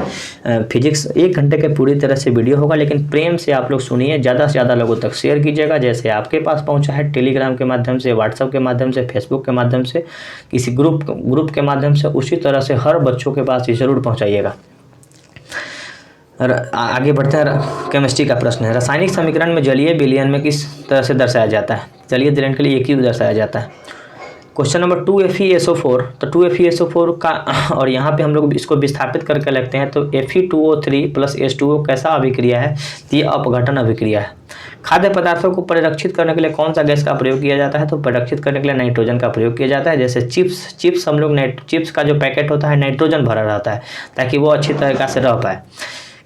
फिजिक्स 1 घंटे के पूरी तरह से वीडियो होगा, लेकिन प्रेम से आप लोग सुनिए, ज़्यादा से ज़्यादा लोगों तक शेयर कीजिएगा। जैसे आपके पास पहुंचा है टेलीग्राम के माध्यम से, व्हाट्सएप के माध्यम से, फेसबुक के माध्यम से, किसी ग्रुप के माध्यम से, उसी तरह से हर बच्चों के पास ये ज़रूर पहुँचाइएगा। आगे बढ़ते हैं। केमिस्ट्री का प्रश्न है, रासायनिक समीकरण में जलीय विलयन में किस तरह से दर्शाया जाता है? जलीय विलयन के लिए एक ही दर्शाया जाता है। क्वेश्चन नंबर 2FeSO4, तो 2FeSO4 का, और यहाँ पे हम लोग इसको विस्थापित करके लगते हैं, तो Fe2O3 प्लस H2O कैसा अभिक्रिया है? ये अपघटन अभिक्रिया है। खाद्य पदार्थों को परिरक्षित करने के लिए कौन सा गैस का प्रयोग किया जाता है? तो परिरक्षित करने के लिए नाइट्रोजन का प्रयोग किया जाता है। जैसे चिप्स हम लोग चिप्स का जो पैकेट होता है नाइट्रोजन भरा रहता है ताकि वो अच्छी तरीक़ा से रह पाए।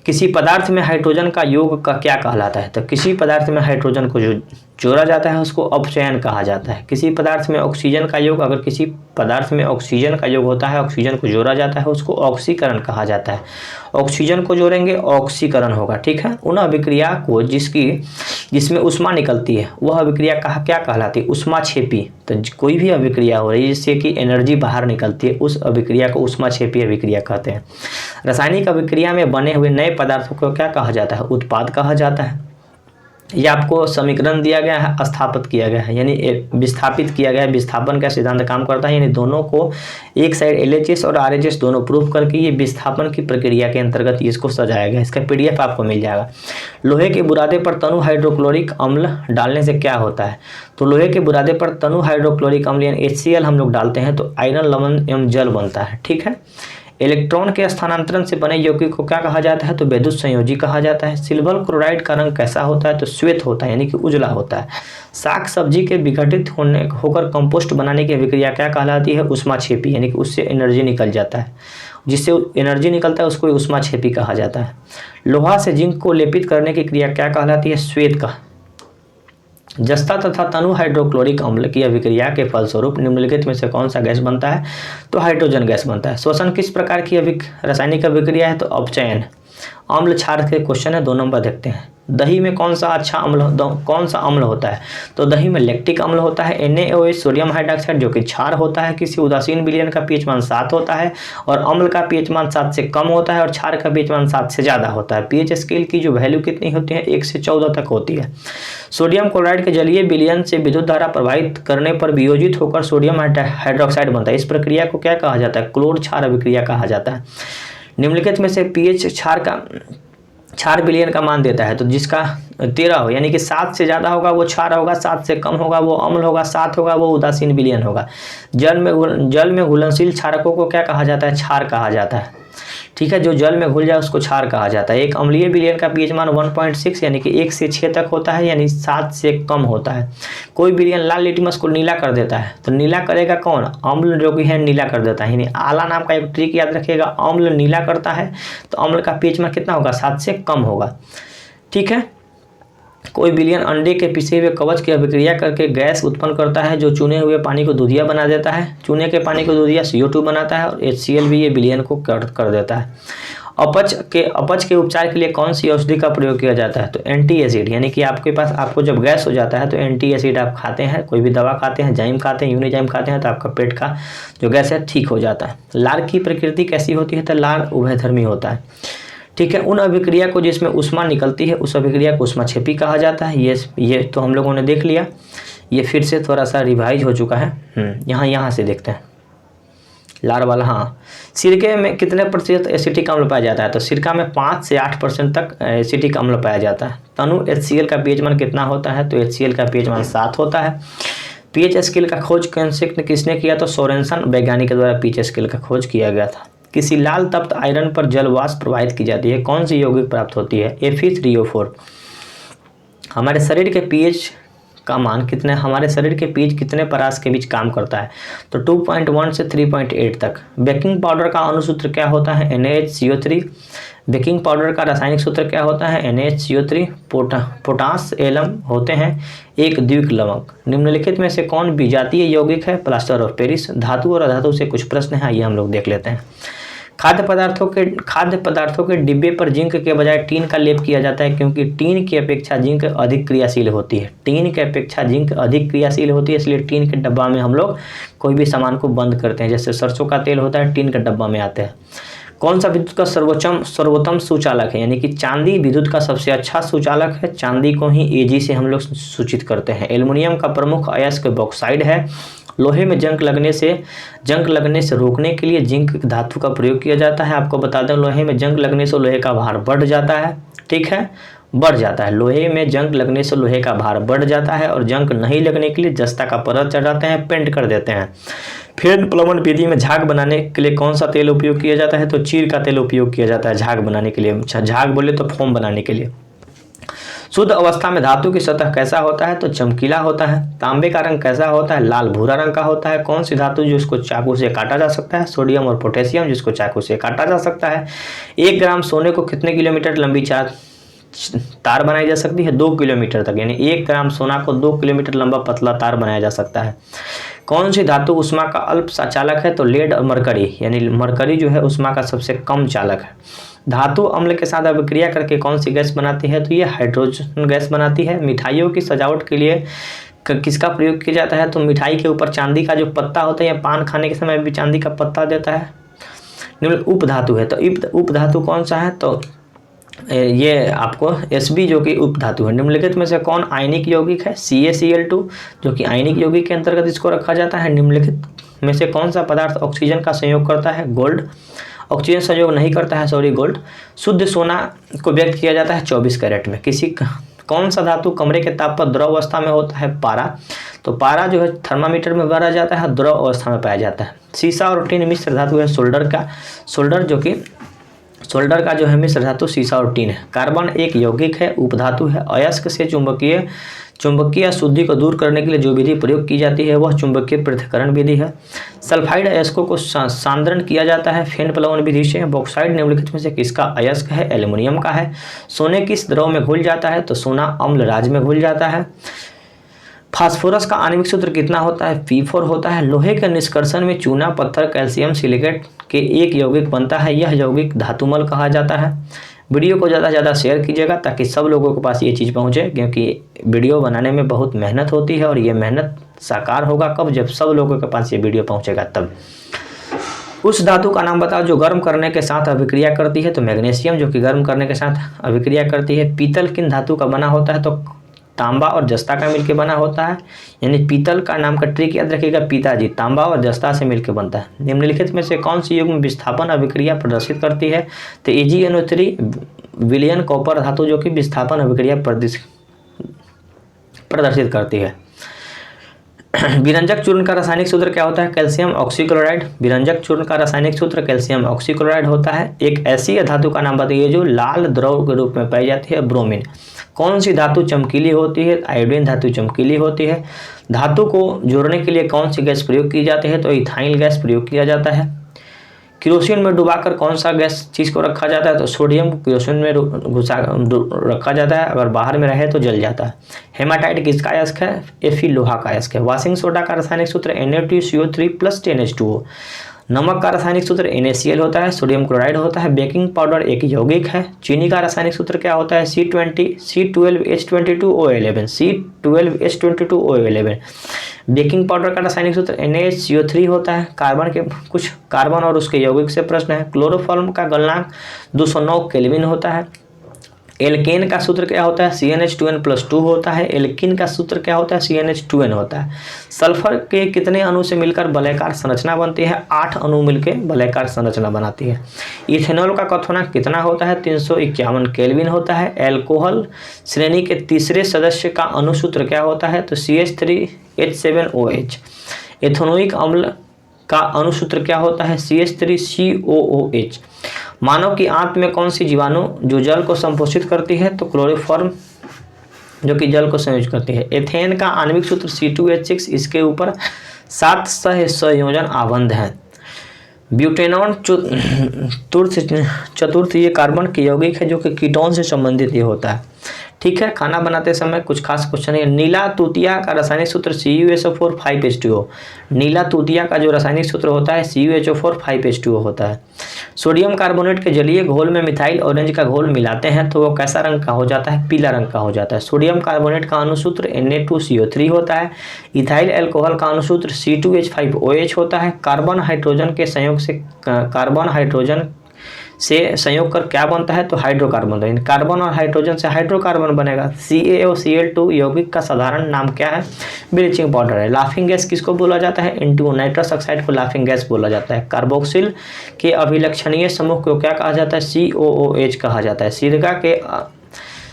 किसी पदार्थ में हाइड्रोजन का योग का क्या कहलाता है? तो किसी पदार्थ में हाइड्रोजन को जो जोड़ा जाता है उसको अपचयन कहा जाता है। किसी पदार्थ में ऑक्सीजन का योग, अगर किसी पदार्थ में ऑक्सीजन का योग होता है, ऑक्सीजन को जोड़ा जाता है, उसको ऑक्सीकरण कहा जाता है। ऑक्सीजन को जोड़ेंगे ऑक्सीकरण होगा, ठीक है। उन अभिक्रिया को जिसमें उष्मा निकलती है वह अभिक्रिया क्या कहलाती है? उष्माक्षेपी। तो कोई भी अभिक्रिया हो रही है जिससे कि एनर्जी बाहर निकलती है, उस अभिक्रिया को उष्माक्षेपी अभिक्रिया कहते हैं। रासायनिक अभिक्रिया में बने हुए नए पदार्थों को क्या कहा जाता है? उत्पाद कहा जाता है। ये आपको समीकरण दिया गया है, स्थापित किया गया है, यानी विस्थापित किया गया है। विस्थापन का सिद्धांत काम करता है, यानी दोनों को एक साइड LHS और RHS दोनों प्रूफ करके ये विस्थापन की प्रक्रिया के अंतर्गत इसको सजाया गया। इसका PDF आपको मिल जाएगा। लोहे के बुरादे पर तनु हाइड्रोक्लोरिक अम्ल डालने से क्या होता है? तो लोहे के बुरादे पर तनु हाइड्रोक्लोरिक अम्ल यानी HCl हम लोग डालते हैं तो आयरन लवण एवं जल बनता है, ठीक है। इलेक्ट्रॉन के स्थानांतरण से बने यौगिक को क्या कहा जाता है? तो विद्युत संयोजी कहा जाता है। सिल्वर क्लोराइड का रंग कैसा होता है? तो श्वेत होता है, यानी कि उजला होता है। साग सब्जी के विघटित होकर कंपोस्ट बनाने की अभिक्रिया क्या कहलाती है? उष्माक्षेपी, यानी कि उससे एनर्जी निकल जाता है। जिससे एनर्जी निकलता है उसको उष्माक्षेपी कहा जाता है। लोहा से जिंक को लेपित करने की क्रिया क्या कहलाती है? श्वेत का। जस्ता तथा तनु हाइड्रोक्लोरिक अम्ल की अभिक्रिया के फलस्वरूप निम्नलिखित में से कौन सा गैस बनता है? तो हाइड्रोजन गैस बनता है। श्वसन किस प्रकार की रासायनिक अभिक्रिया है? तो अपचयन। अम्ल क्षार के क्वेश्चन है, 2 नंबर देखते हैं। दही में कौन सा अम्ल होता है? तो दही में लैक्टिक अम्ल होता है। NaOH सोडियम हाइड्रोक्साइड जो कि क्षार होता है। किसी उदासीन विलयन का pH मान 7 होता है और अम्ल का pH मान 7 से कम होता है और क्षार का pH मान 7 से ज़्यादा होता है। pH स्केल की जो वैल्यू कितनी होती है? 1 से 14 तक होती है। सोडियम क्लोराइड के जलीय विलयन से विद्युत धारा प्रवाहित करने पर वियोजित होकर सोडियम हाइड्रोक्साइड बनता है। इस प्रक्रिया को क्या कहा जाता है? क्लोर क्षार अभिक्रिया कहा जाता है। निम्नलिखित में से pH क्षार विलयन का मान देता है, तो जिसका 13 हो, यानी कि 7 से ज़्यादा होगा वो क्षार होगा, 7 से कम होगा वो अम्ल होगा, 7 होगा वो उदासीन विलयन होगा। जल में घुलनशील क्षारकों को क्या कहा जाता है? क्षार कहा जाता है, ठीक है। जो जल में घुल जाए उसको क्षार कहा जाता है। एक अम्लीय विलयन का pH मान 1.6 यानी कि 1 से 6 तक होता है, यानी 7 से कम होता है। कोई विलयन लाल लिटमस को नीला कर देता है, तो नीला करेगा कौन? अम्ल जो कि है नीला कर देता है। यानी आला नाम का एक ट्रिक याद रखिएगा, अम्ल नीला करता है तो अम्ल का pH मान कितना होगा? 7 से कम होगा, ठीक है। कोई विलयन अंडे के पिसे हुए कवच की अभिक्रिया करके गैस उत्पन्न करता है जो चुने हुए पानी को दूधिया बना देता है। चूने के पानी को दूधिया CO2 बनाता है और HCl भी ये विलयन को कर देता है। अपच के उपचार के लिए कौन सी औषधि का प्रयोग किया जाता है? तो एंटी एसिड, यानी कि आपको जब गैस हो जाता है तो एंटी एसिड आप खाते हैं, कोई भी दवा खाते हैं, जाइम खाते हैं, यूनिजाइम खाते हैं, तो आपका पेट का जो गैस है ठीक हो जाता है। लार की प्रकृति कैसी होती है? तो लार उभयधर्मी होता है, ठीक है। उन अभिक्रिया को जिसमें उष्मा निकलती है उस अभिक्रिया को उष्माक्षेपी कहा जाता है। ये तो हम लोगों ने देख लिया, ये फिर से थोड़ा सा रिवाइज हो चुका है। यहाँ से देखते हैं लार वाला। हाँ, सिरके में कितने प्रतिशत एसिटिक अम्ल पाया जाता है? तो सिरका में 5 से 8% तक एसिटिक अम्ल पाया जाता है। तनु HCl का pH मान कितना होता है? तो HCl का pH मान 7 होता है। pH स्केल का खोज किसने किया? तो सोरेनसन वैज्ञानिक के द्वारा pH स्केल का खोज किया गया था। किसी लाल तप्त आयरन पर जल वाष्प प्रवाहित की जाती है, कौन सी यौगिक प्राप्त होती है? Fe3O4। हमारे शरीर के pH का मान कितने, हमारे शरीर के pH कितने परास के बीच काम करता है? तो 2.1 से 3.8 तक। बेकिंग पाउडर का अणुसूत्र क्या होता है? NaHCO3। बेकिंग पाउडर का रासायनिक सूत्र क्या होता है? NaHCO3। पोटास एलम होते हैं एक द्विक लवक। निम्नलिखित में से कौन विजातीय यौगिक है? Plaster of Paris. धातु और अधातु से कुछ प्रश्न हैं, आइए हम लोग देख लेते हैं। खाद्य पदार्थों के डिब्बे पर जिंक के बजाय टीन का लेप किया जाता है, क्योंकि टीन की अपेक्षा जिंक अधिक क्रियाशील होती है। टीन की अपेक्षा जिंक अधिक क्रियाशील होती है, इसलिए टीन के डब्बा में हम लोग कोई भी सामान को बंद करते हैं। जैसे सरसों का तेल होता है, टीन के डब्बा में आता है। कौन सा विद्युत का सर्वोत्तम सुचालक है, यानी कि चांदी विद्युत का सबसे अच्छा सुचालक है। चांदी को ही Ag से हम लोग सूचित करते हैं। एल्युमिनियम का प्रमुख अयस्क बॉक्साइड है। लोहे में जंग लगने से रोकने के लिए जिंक धातु का प्रयोग किया जाता है। आपको बता दें, लोहे में जंग लगने से लोहे का भार बढ़ जाता है, ठीक है, बढ़ जाता है। लोहे में जंग लगने से लोहे का भार बढ़ जाता है, और जंग नहीं लगने के लिए जस्ता का परत चढ़ाते हैं, पेंट कर देते हैं। फेन प्लवन विधि में झाग बनाने के लिए कौन सा तेल उपयोग किया जाता है, तो चीड़ का तेल उपयोग किया जाता है झाग बनाने के लिए। झाग बोले तो फोम बनाने के लिए। शुद्ध अवस्था में धातु की सतह कैसा होता है, तो चमकीला होता है। तांबे का रंग कैसा होता है, लाल भूरा रंग का होता है। कौन सी धातु जिसको चाकू से काटा जा सकता है, सोडियम और पोटेशियम, जिसको चाकू से काटा जा सकता है। 1 ग्राम सोने को कितने किलोमीटर लंबी तार बनाई जा सकती है, 2 किलोमीटर तक, यानी 1 ग्राम सोना को 2 किलोमीटर लंबा पतला तार बनाया जा सकता है। कौन सी धातु उष्मा का अल्प सा चालक है, तो लेड और मरकरी, यानी मरकरी जो है उष्मा का सबसे कम चालक है। धातु अम्ल के साथ अभिक्रिया करके कौन सी गैस बनाती है, तो ये हाइड्रोजन गैस बनाती है। मिठाइयों की सजावट के लिए किसका प्रयोग किया जाता है, तो मिठाई के ऊपर चांदी का जो पत्ता होता है, या पान खाने के समय भी चांदी का पत्ता देता है। निम्न उपधातु है, तो उपधातु कौन सा है, तो ये आपको Sb जो कि उपधातु है। निम्नलिखित में से कौन आयनिक यौगिक है, CaCl2 जो कि आयनिक यौगिक के अंतर्गत इसको रखा जाता है। निम्नलिखित में से कौन सा पदार्थ ऑक्सीजन का संयोग करता है, गोल्ड। ऑक्सीजन संयोग नहीं करता है, सॉरी, गोल्ड। शुद्ध सोना को व्यक्त किया जाता है 24 कैरेट में। कौन सा धातु कमरे के ताप पर द्रव अवस्था में होता है, पारा। तो पारा जो है थर्मामीटर में भरा जाता है, द्रव अवस्था में पाया जाता है। सीसा और टिन मिश्र धातु है सोल्डर का जो है मिश्र धातु सीसा और टिन है। कार्बन एक यौगिक है, उपधातु है। अयस्क से चुंबकीय अशुद्धि को दूर करने के लिए जो विधि प्रयोग की जाती है वह चुंबकीय पृथक्करण विधि है। सल्फाइड अयस्कों को सांद्रण किया जाता है फेन प्लवन विधि से। बॉक्साइड निम्नलिखित में से किसका अयस्क है, एल्युमिनियम का है। सोने किस द्रव में घुल जाता है, तो सोना अम्ल राज में घुल जाता है। फास्फोरस का आणविक सूत्र कितना होता है, P4 होता है। लोहे के निष्कर्षण में चूना, पत्थर, कैल्शियम सिलिकेट के एक यौगिक बनता है, यह यौगिक धातुमल कहा जाता है। वीडियो को ज़्यादा से ज़्यादा शेयर कीजिएगा ताकि सब लोगों के पास ये चीज़ पहुँचे, क्योंकि वीडियो बनाने में बहुत मेहनत होती है और ये मेहनत साकार होगा कब, जब सब लोगों के पास ये वीडियो पहुँचेगा तब। उस धातु का नाम बताओ जो गर्म करने के साथ अभिक्रिया करती है, तो मैग्नीशियम जो कि गर्म करने के साथ अभिक्रिया करती है। पीतल किन धातु का बना होता है, तो तांबा और जस्ता का मिलकर बना होता है। यानी पीतल का नाम का ट्रिक याद रखिएगा, पिताजी तांबा और जस्ता से मिलकर बनता है। निम्नलिखित में से कौन सी युग्म विस्थापन अभिक्रिया प्रदर्शित करती है, तो AgNO3 विलयन कॉपर धातु जो कि विस्थापन अभिक्रिया प्रदर्शित करती है। विरंजक चूर्ण का रासायनिक सूत्र क्या होता है, कैल्शियम ऑक्सीक्लोराइड। विरंजक चूर्ण का रासायनिक सूत्र कैल्शियम ऑक्सीक्लोराइड होता है। एक ऐसी धातु का नाम बताइए जो लाल द्रव के रूप में पाई जाती है, ब्रोमीन। कौन सी धातु चमकीली होती है, आयोडीन धातु चमकीली होती है। धातु को जोड़ने के लिए कौन सी गैस प्रयोग की जाती है, तो इथाइल गैस प्रयोग किया जाता है। केरोसिन में डुबाकर कौन सा गैस चीज़ को रखा जाता है, तो सोडियम केरोसिन में रखा जाता है, अगर बाहर में रहे तो जल जाता है। हेमाटाइट किसका अयस्क है, Fe लोहा का अयस्क है। वॉशिंग सोडा का रासायनिक सूत्र Na2CO3 + 10H2O। नमक का रासायनिक सूत्र NaCl होता है, सोडियम क्लोराइड होता है। बेकिंग पाउडर एक यौगिक है। चीनी का रासायनिक सूत्र क्या होता है, C12H22O11। C12H22O11। बेकिंग पाउडर का रासायनिक सूत्र NaCO3 होता है। कुछ कार्बन और उसके यौगिक से प्रश्न है। क्लोरोफॉर्म का गलनांक 209 केल्विन होता है। एल्केन का सूत्र क्या होता है, CnH2n+2 होता है। एल्किन का सूत्र क्या होता है, CnH2n होता है। सल्फर के कितने अणु से मिलकर वलयाकार संरचना बनती है, 8 अणु मिलकर वलयाकार संरचना बनाती है। इथेनॉल का क्वथनांक कितना होता है, 351 केल्विन होता है। एल्कोहल श्रेणी के तीसरे सदस्य का अणु सूत्र क्या होता है, तो CH3H7OH। एथेनोइक अम्ल का अणुसूत्र क्या होता है, CH3COOH। मानव की आंत में कौन सी जीवाणु जो जल को संपोषित करती है, तो क्लोरोफॉर्म जो कि जल को संयोजित करती है। एथेन का आणविक सूत्र C2H6। इसके ऊपर 7 सहसंयोजन आबंध हैं। ब्यूटेनॉन चतुर्थ ये कार्बन की यौगिक है जो कि कीटोन से संबंधित ये होता है। ठीक है। खाना बनाते समय कुछ खास क्वेश्चन है। नीला तूतिया का रासायनिक सूत्र CuSO4 5H2O। नीला तूतिया का जो रासायनिक सूत्र होता है CuHO4 5H2O होता है। सोडियम कार्बोनेट के जलीय घोल में मिथाइल ऑरेंज का घोल मिलाते हैं तो वो कैसा रंग का हो जाता है? पीला रंग का हो जाता है। सोडियम कार्बोनेट का अणुसूत्र Na2CO3 होता है। इथाइल अल्कोहल का अणुसूत्र C2H5OH होता है। कार्बन हाइड्रोजन से संयोग कर क्या बनता है? तो हाइड्रोकार्बन बनता है। कार्बन और हाइड्रोजन से हाइड्रोकार्बन बनेगा। CaOCl2 यौगिक का साधारण नाम क्या है? ब्लीचिंग पाउडर है। लाफिंग गैस किसको बोला जाता है? N2O नाइट्रस ऑक्साइड को लाफिंग गैस बोला जाता है। कार्बोक्सिल के अभिलक्षणीय समूह को क्या कहा जाता है? COOH कहा जाता है।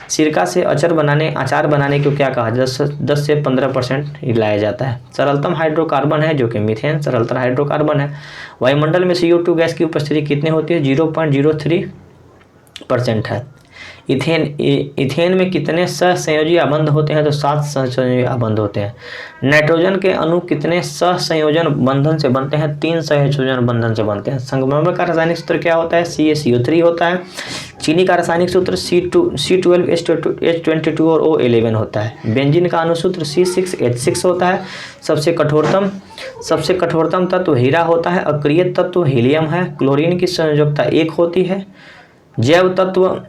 सिरका से अचार बनाने को क्या कहा? 10 से 15% लाया जाता है। सरलतम हाइड्रोकार्बन है जो कि मीथेन सरलतम हाइड्रोकार्बन है। वायुमंडल में CO2 गैस की उपस्थिति कितनी होती है? 0.03% है। इथेन में कितने सहसंयोजी आबंध होते हैं? तो 7 सहसंयोजी आबंध होते हैं। नाइट्रोजन के अणु कितने सहसंयोजन बंधन से बनते हैं? 3 सहसंयोजन बंधन से बनते हैं। संगमरमर का रासायनिक सूत्र क्या होता है? CaCO3 होता है। चीनी का रासायनिक सूत्र C12H22 और O11 होता है। बेंजीन का अणुसूत्र C6H6 होता है। सबसे कठोरतम तत्व हीरा होता है। अक्रिय तत्व हीलियम है। क्लोरीन की संयोजकता 1 होती है। जैव तत्व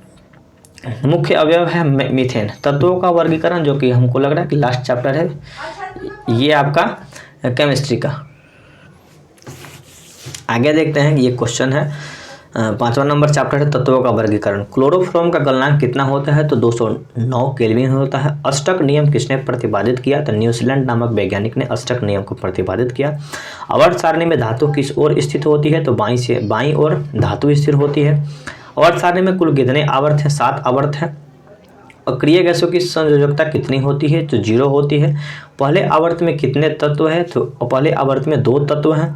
मुख्य अवयव है मीथेन। तत्वों का वर्गीकरण जो कि हमको लग रहा है कि लास्ट चैप्टर है ये आपका केमिस्ट्री का। आगे देखते हैं ये क्वेश्चन है 5वां नंबर चैप्टर है तत्वों का वर्गीकरण। क्लोरोफॉर्म का गलनांक कितना होता है? तो 209 केल्विन होता है। अष्टक नियम किसने प्रतिपादित किया? तो न्यूजीलैंड नामक वैज्ञानिक ने अष्टक नियम को प्रतिपादित किया। आवर्त सारणी में धातु किस ओर स्थित होती है? तो बाईं ओर धातु स्थिर होती है। आवर्त सारणी में कुल कितने आवर्त हैं? 7 आवर्त हैं। अक्रिय गैसों की संयोजकता कितनी होती है? तो 0 होती है। पहले आवर्त में कितने तत्व हैं? तो पहले आवर्त में 2 तत्व हैं।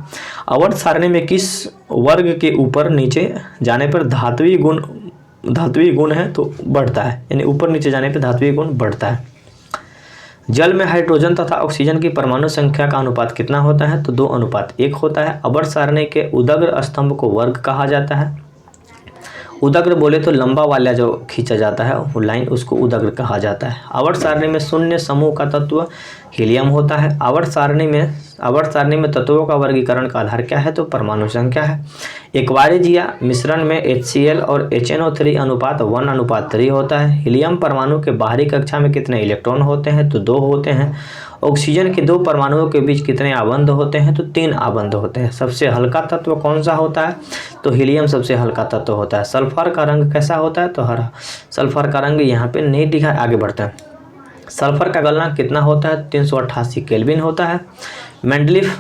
आवर्त सारणी में किस वर्ग के ऊपर नीचे जाने पर धात्विक गुण है तो बढ़ता है, यानी ऊपर नीचे जाने पर धात्विक गुण बढ़ता है। जल में हाइड्रोजन तथा ऑक्सीजन की परमाणु संख्या का अनुपात कितना होता है? तो 2:1 होता है। आवर्त सारणी के उदग्र स्तंभ को वर्ग कहा जाता है। उदग्र बोले तो लंबा वाला जो खींचा जाता है वो लाइन, उसको उदग्र कहा जाता है। आवर्त सारणी में शून्य समूह का तत्व हीलियम होता है। आवर्त सारणी में तत्वों का वर्गीकरण का आधार क्या है? तो परमाणु संख्या है। एक्वारिजिया मिश्रण में HCl और HNO3 अनुपात 1:3 होता है। हीलियम परमाणु के बाहरी कक्षा में कितने इलेक्ट्रॉन होते हैं? तो 2 होते हैं। ऑक्सीजन के 2 परमाणुओं के बीच कितने आबंध होते हैं? तो 3 आबंध होते हैं। सबसे हल्का तत्व कौन सा होता है? तो हीलियम सबसे हल्का तत्व होता है। सल्फर का रंग कैसा होता है? तो हरा। सल्फर का रंग यहाँ पे नहीं दिखा, आगे बढ़ते हैं। सल्फर का गलनांक कितना होता है? 388 केल्विन होता है। मेंडलीफ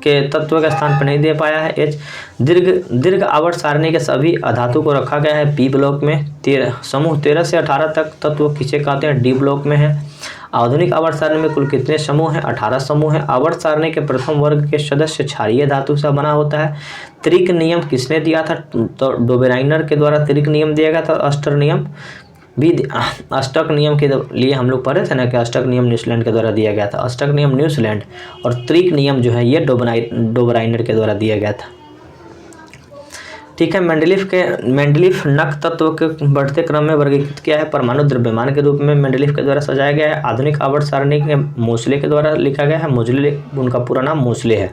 के तत्व का स्थान पर नहीं दे पाया है H। दीर्घ आवर्त सारणी के सभी अधातु को रखा गया है P ब्लॉक में। समूह 13 से 18 तक तत्व किसे कहते हैं? D ब्लॉक में है। आधुनिक आवर्त सारणी में कुल कितने समूह हैं? 18 समूह हैं। आवर्त सारणी के प्रथम वर्ग के सदस्य क्षारीय धातु से बना होता है। त्रिक नियम किसने दिया था? तो डोबेराइनर के द्वारा त्रिक नियम दिया गया था। अष्टक नियम के लिए हम लोग पढ़े थे ना कि अष्टक नियम न्यूजीलैंड के द्वारा दिया गया था। अष्टक नियम न्यूजीलैंड और त्रिक नियम जो है ये डोबेराइनर के द्वारा दिया गया था। ठीक है। मेंडलीफ नक तत्व के बढ़ते क्रम में वर्गीकृत किया है। परमाणु द्रव्यमान के रूप में मेंडलीफ के द्वारा सजाया गया है। आधुनिक आवर्त सारणी के मोसले के द्वारा लिखा गया है। मोसले, उनका पूरा नाम मोसले है।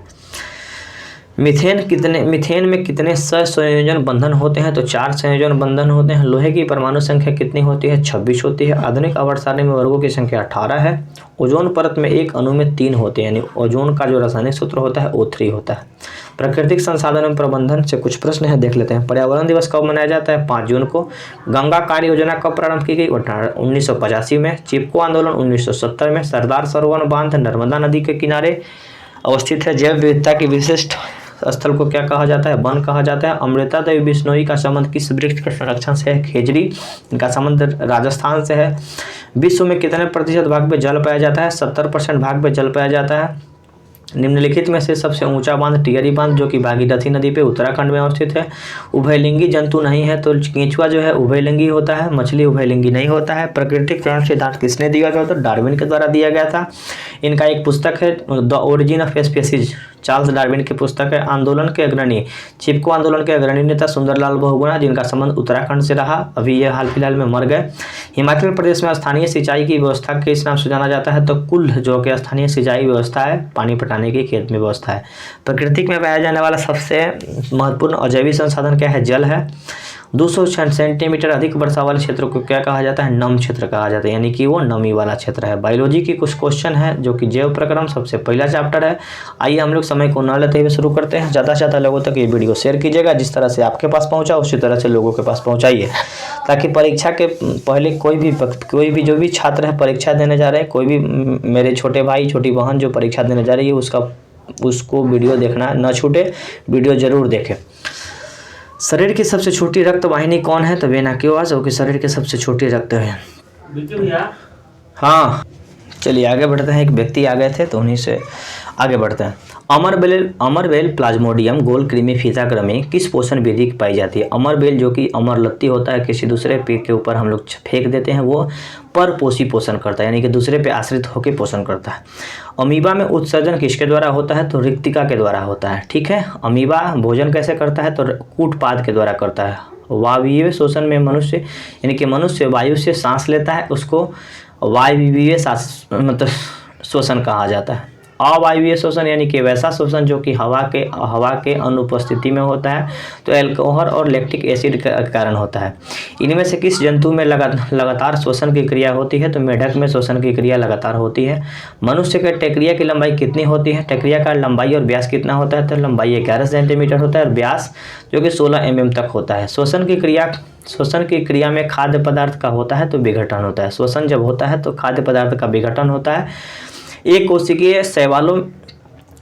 मीथेन में कितने सहसंयोजन बंधन होते हैं? तो 4 संयोजन बंधन होते हैं। लोहे की परमाणु संख्या कितनी होती है? 26 होती है। आधुनिक आवर्त सारणी में वर्गों की संख्या 18 है। ओजोन परत में एक अणु में 3 होते हैं, यानी ओजोन का जो रासायनिक सूत्र होता है O3 होता है। प्राकृतिक संसाधन एवं प्रबंधन से कुछ प्रश्न है, देख लेते हैं। पर्यावरण दिवस कब मनाया जाता है? 5 जून को। गंगा कार्य योजना कब प्रारंभ की गई? 1985 में। चिपको आंदोलन 1970 में। सरदार सरोवर बांध नर्मदा नदी के किनारे अवस्थित है। जैव विविधता की विशिष्ट स्थल को क्या कहा जाता है? वन कहा जाता है। अमृता देवी बिश्नोई का संबंध किस वृक्ष के संरक्षण से है? खेजड़ी। इनका संबंध राजस्थान से है। विश्व में कितने प्रतिशत भाग पे जल पाया जाता है? 70% भाग पे जल पाया जाता है। निम्नलिखित में से सबसे ऊंचा बांध टिहरी बांध जो कि भागीरथी नदी पे उत्तराखंड में अवस्थित है। उभयलिंगी जंतु नहीं है तो केंचुआ जो है उभयलिंगी होता है, मछली उभयलिंगी नहीं होता है। प्राकृतिक चरण सिद्धांत किसने दिया गया? तो डार्विन के द्वारा दिया गया था। इनका एक पुस्तक है the origin of species, Charles Darwin की पुस्तक है। आंदोलन के अग्रणी, चिपको आंदोलन के अग्रणी नेता सुंदरलाल बहुगुणा, जिनका संबंध उत्तराखंड से रहा, अभी ये हाल फिलहाल में मर गए। हिमाचल प्रदेश में स्थानीय सिंचाई की व्यवस्था किस नाम से जाना जाता है? तो कुल, जो कि स्थानीय सिंचाई व्यवस्था है, पानी पटाने की खेत में व्यवस्था है। प्रकृति में पाया जाने वाला सबसे महत्वपूर्ण अजैविक संसाधन क्या है? जल है। 200 सेंटीमीटर अधिक वर्षा वाले क्षेत्र को क्या कहा जाता है? नम क्षेत्र कहा जाता है, यानी कि वो नमी वाला क्षेत्र है। बायोलॉजी की कुछ क्वेश्चन है, जो कि जैव प्रक्रम सबसे पहला चैप्टर है। आइए हम लोग समय को न लेते हुए शुरू करते हैं। ज़्यादा से ज़्यादा लोगों तक ये वीडियो शेयर कीजिएगा, जिस तरह से आपके पास पहुँचा उसी तरह से लोगों के पास पहुँचाइए, ताकि परीक्षा के पहले कोई भी जो भी छात्र है परीक्षा देने जा रहे हैं, कोई भी मेरे छोटे भाई छोटी बहन जो परीक्षा देने जा रही है उसको वीडियो देखना न छूटे, वीडियो जरूर देखें। शरीर की सबसे छोटी रक्त वाहिनी कौन है? तो वेना क्यों जो कि शरीर की सबसे छोटी रक्त है। हाँ, चलिए आगे बढ़ते हैं। एक व्यक्ति आ गए थे तो उन्हीं से आगे बढ़ते हैं। अमरबेल प्लाज्मोडियम गोल कृमि फीता क्रमी किस पोषण विधि की पाई जाती है? अमरबेल जो कि अमरलत्ती होता है, किसी दूसरे पेड़ के ऊपर हम लोग फेंक देते हैं, वो परपोषी पोषण करता है, यानी कि दूसरे पे आश्रित होकर पोषण करता है। अमीबा में उत्सर्जन किसके द्वारा होता है? तो रिक्तिका के द्वारा होता है। ठीक है, अमीबा भोजन कैसे करता है? तो कूटपाद के द्वारा करता है। वायवीय शोषण में मनुष्य, यानी कि मनुष्य वायु से सांस लेता है, उसको वायवीय मतलब शोषण कहा जाता है। अवायवीय शोषण यानी कि वैसा शोषण जो कि हवा के अनुपस्थिति में होता है, तो एल्कोहल और लैक्टिक एसिड के कारण होता है। इनमें से किस जंतु में लगातार शोषण की क्रिया होती है? तो मेढक में शोषण की क्रिया लगातार होती है। मनुष्य के टेक्रिया की लंबाई कितनी होती है? टेक्रिया का लंबाई और व्यास कितना होता है? तो लंबाई 11 सेंटीमीटर होता है और व्यास जो कि 16 mm तक होता है। शोषण की क्रिया में खाद्य पदार्थ का होता है तो विघटन होता है। शोषण जब होता है तो खाद्य पदार्थ का विघटन होता है। एक कोशिकीय शैवालों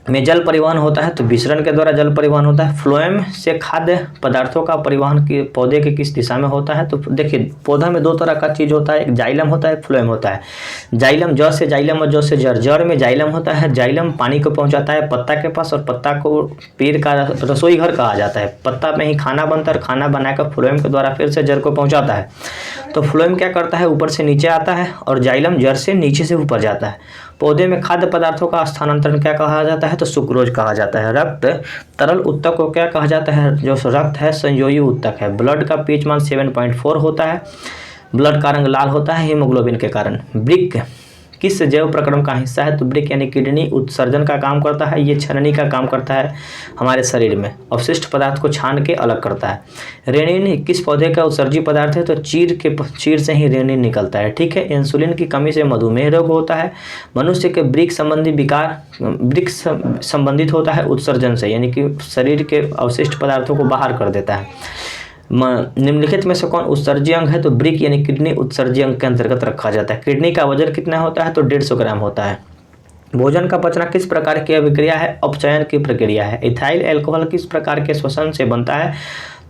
में जल परिवहन होता है तो विसरण के द्वारा जल परिवहन होता है। फ्लोएम से खाद्य पदार्थों का परिवहन की पौधे के किस दिशा में होता है? तो देखिए, पौधा में दो तरह का चीज़ होता है, एक जाइलम होता है, फ्लोएम होता है। जाइलम जड़ से जाइलम और जड़ से जड़। जड़ में जाइलम होता है, जाइलम पानी को पहुंचाता है पत्ता के पास, और पत्ता को पेड़ का रसोई घर कहा जाता है। पत्ता में ही खाना बनता है और खाना बनाकर फ्लोएम के द्वारा फिर से जड़ को पहुँचाता है। तो फ्लोएम क्या करता है? ऊपर से नीचे आता है, और जाइलम जड़ से नीचे से ऊपर जाता है। पौधे में खाद्य पदार्थों का स्थानांतरण क्या कहा जाता है? तो सुक्रोज कहा जाता है। रक्त तरल उत्तक को क्या कहा जाता है? जो रक्त है संयोजी उत्तक है। ब्लड का पीएच मान 7.4 होता है। ब्लड का रंग लाल होता है हीमोग्लोबिन के कारण। वृक्क किस जैव प्रक्रम का हिस्सा है? तो वृक्क यानी किडनी उत्सर्जन का काम करता है, ये छननी का काम करता है हमारे शरीर में, अवशिष्ट पदार्थ को छान के अलग करता है। रेनिन किस पौधे का उत्सर्जी पदार्थ है? तो चीड़ से ही रेनिन निकलता है। ठीक है, इंसुलिन की कमी से मधुमेह रोग होता है। मनुष्य के वृक्क संबंधित होता है उत्सर्जन से, यानी कि शरीर के अवशिष्ट पदार्थों को बाहर कर देता है। निम्नलिखित में से कौन उत्सर्जी अंग है? तो वृक्क यानी किडनी उत्सर्जी अंग के अंतर्गत रखा जाता है। किडनी का वजन कितना होता है? तो 150 ग्राम होता है। भोजन का पचना किस प्रकार की अभिक्रिया है? अपचयन की प्रक्रिया है। इथाइल अल्कोहल किस प्रकार के शोषण से बनता है?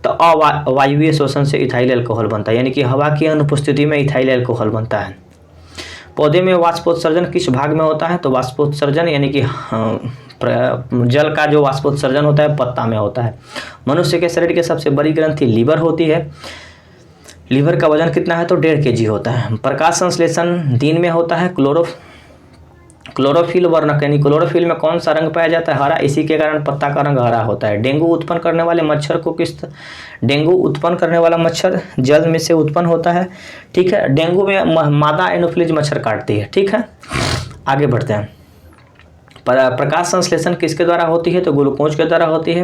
तो अवायवीय शोषण से इथाइल अल्कोहल बनता है, यानी कि हवा की अनुपस्थिति में इथाइल अल्कोहल बनता है। पौधे में वाष्पोत्सर्जन किस भाग में होता है? तो वाष्पोत्सर्जन यानी कि जल का जो वाष्पोत्सर्जन होता है पत्ता में होता है। मनुष्य के शरीर की सबसे बड़ी ग्रंथि लीवर होती है। लीवर का वजन कितना है? तो 1.5 kg होता है। प्रकाश संश्लेषण दिन में होता है। क्लोरोफिल वर्णक यानी क्लोरोफिल में कौन सा रंग पाया जाता है? हरा, इसी के कारण पत्ता का रंग हरा होता है। डेंगू उत्पन्न करने वाले मच्छर जल में से उत्पन्न होता है। ठीक है, डेंगू में मादा एनोफिलीज मच्छर काटती है। ठीक है, आगे बढ़ते हैं। प्रकाश संश्लेषण किसके द्वारा होती है? तो ग्लूकोज के द्वारा होती है।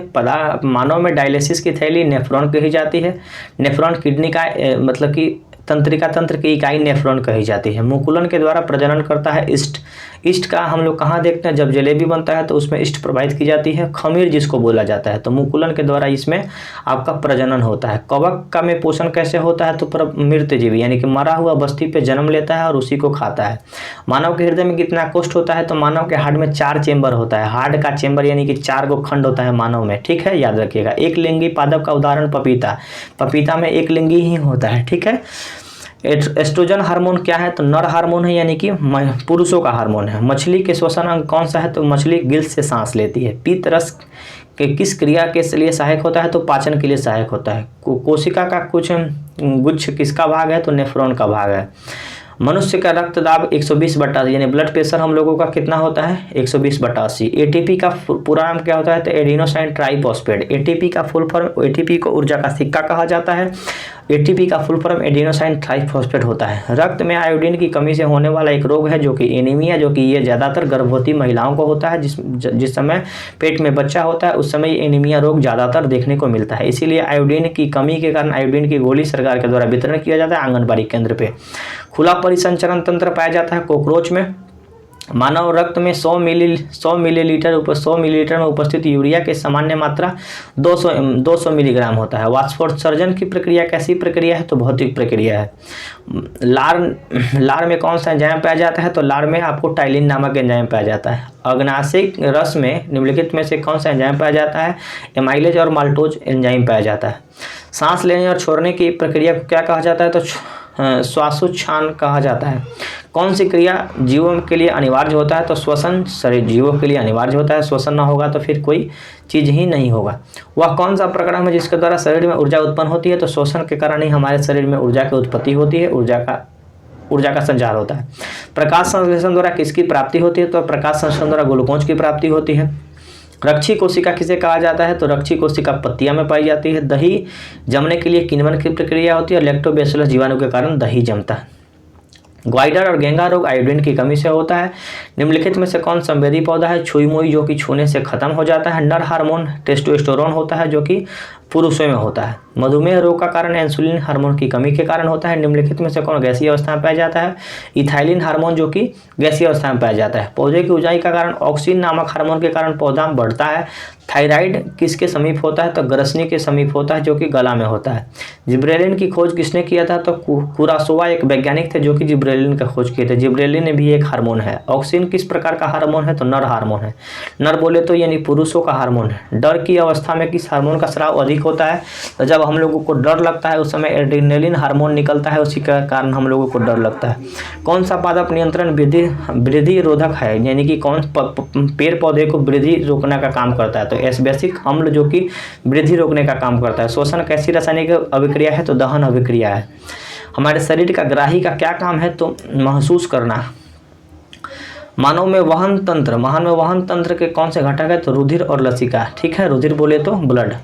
मानव में डायलिसिस की थैली नेफ्रॉन कही जाती है। नेफ्रॉन किडनी का मतलब कि तंत्रिका तंत्र की इकाई नेफ्रॉन कही जाती है। मुकुलन के द्वारा प्रजनन करता है ईस्ट। ईस्ट का हम लोग कहाँ देखते हैं? जब जलेबी बनता है तो उसमें ईस्ट प्रवाहित की जाती है, खमीर जिसको बोला जाता है। तो मुकुलन के द्वारा इसमें आपका प्रजनन होता है। कवक का में पोषण कैसे होता है? तो मृत जीवी यानी कि मरा हुआ बस्ती पे जन्म लेता है और उसी को खाता है। मानव के हृदय में कितना कोष्ठ होता है? तो मानव के हार्ट में 4 चेंबर होता है। हार्ट का चेंबर यानी कि 4 गो खंड होता है मानव में। ठीक है, याद रखिएगा। एक लिंगी पादप का उदाहरण पपीता में एक लिंगी ही होता है। ठीक है, एस्ट्रोजन हार्मोन क्या है? तो नर हार्मोन है, यानी कि पुरुषों का हार्मोन है। मछली के श्वसन अंग कौन सा है? तो मछली गिल्स से सांस लेती है। पीत रस के किस क्रिया के लिए सहायक होता है? तो पाचन के लिए सहायक होता है। कोशिका का कुछ गुच्छ किसका भाग है? तो नेफ्रॉन का भाग है। मनुष्य का रक्तदाब 120/80 यानी ब्लड प्रेशर हम लोगों का कितना होता है 120/80। एटीपी का पूरा नाम क्या होता है तो एडिनोसाइन ट्राइफॉस्फेट। एटीपी का फुल फॉर्म, एटीपी को ऊर्जा का सिक्का कहा जाता है। एटीपी का फुल फॉर्म एडिनोसाइन ट्राइफॉस्फेट होता है। रक्त में आयोडीन की कमी से होने वाला एक रोग है जो कि एनीमिया, जो कि ये ज़्यादातर गर्भवती महिलाओं को होता है। जिस समय पेट में बच्चा होता है उस समय ये एनीमिया रोग ज़्यादातर देखने को मिलता है। इसीलिए आयोडीन की कमी के कारण आयोडीन की गोली सरकार के द्वारा वितरण किया जाता है आंगनबाड़ी केंद्र पे। खुला परिसंचरण तंत्र पाया जाता है कॉकरोच में। मानव रक्त में 100 मिलीलीटर में उपस्थित यूरिया की सामान्य मात्रा 200 मिलीग्राम होता है। वाष्पोत्सर्जन की प्रक्रिया कैसी प्रक्रिया है तो भौतिक प्रक्रिया है। लार में कौन सा एंजाइम पाया जाता है तो लार में आपको टाइलिन नामक एंजाइम पाया जाता है। अग्नाशिक रस में निम्नलिखित में से कौन सा एंजाइम पाया जाता है एमाइलेज और माल्टोज एंजाइम पाया जाता है। सांस लेने और छोड़ने की प्रक्रिया को क्या कहा जाता है तो श्वासोच्छ्वास कहा जाता है। कौन सी क्रिया जीवों के लिए अनिवार्य होता है तो श्वसन शरीर जीवों के लिए अनिवार्य होता है। श्वसन ना होगा तो फिर कोई चीज़ ही नहीं होगा। वह कौन सा प्रक्रम है जिसके द्वारा शरीर में ऊर्जा उत्पन्न होती है तो श्वसन के कारण ही हमारे शरीर में ऊर्जा की उत्पत्ति होती है, ऊर्जा का संचार होता है। प्रकाश संश्लेषण द्वारा किसकी प्राप्ति होती है तो प्रकाश संश्लेषण द्वारा ग्लूकोज की प्राप्ति होती है। रक्षी कोशिका किसे कहा जाता है तो रक्षी कोशिका पत्तियां में पाई जाती है। दही जमने के लिए किण्वन की प्रक्रिया होती है और लैक्टोबैसिलस जीवाणु के कारण दही जमता है। ग्वाइडर और गेंगा रोग आयोडीन की कमी से होता है। निम्नलिखित में से कौन संवेदी पौधा है छुई मुई जो कि छूने से खत्म हो जाता है। नर हार्मोन टेस्टोस्टेरोन होता है जो कि पुरुषों में होता है। मधुमेह रोग का कारण इंसुलिन हार्मोन की कमी के कारण होता है। निम्नलिखित में से कौन गैसीय अवस्था में पाया जाता है इथाइलिन हार्मोन जो कि गैसीय अवस्था में पाया जाता है। पौधे की ऊंचाई का कारण ऑक्सीन नामक हार्मोन के कारण पौधा बढ़ता है। थायराइड किसके समीप होता है तो ग्रसनी के समीप होता है जो कि गला में होता है। जिब्रेलिन की खोज किसने किया था तो कुरासोवा एक वैज्ञानिक थे जो कि जिब्रेलिन का खोज किए थे। जिब्रेलिन भी एक हार्मोन है। ऑक्सीन किस प्रकार का हार्मोन है तो नर हार्मोन है। नर बोले तो यानी पुरुषों का हार्मोन है। डर की अवस्था में किस हार्मोन का स्राव अधिक होता है तो जब हम लोगों को डर लगता है उस समय एड्रेनलिन हार्मोन निकलता है, उसी के कारण हम लोगों को डर लगता है। कौन सा पादप नियंत्रण वृद्धि रोधक है यानी कि कौन पेड़ पौधे को वृद्धि रोकने का काम करता है तो एस्बेसिक अम्ल जो कि वृद्धि रोकने का काम करता है। श्वसन कैसी रासायनिक अभिक्रिया है तो दहन अभिक्रिया है। हमारे शरीर का ग्राही का क्या काम है तो महसूस करना। मानव में वहन तंत्र के कौन से घटक है तो रुधिर और लसिका। ठीक है, रुधिर बोले तो ब्लड।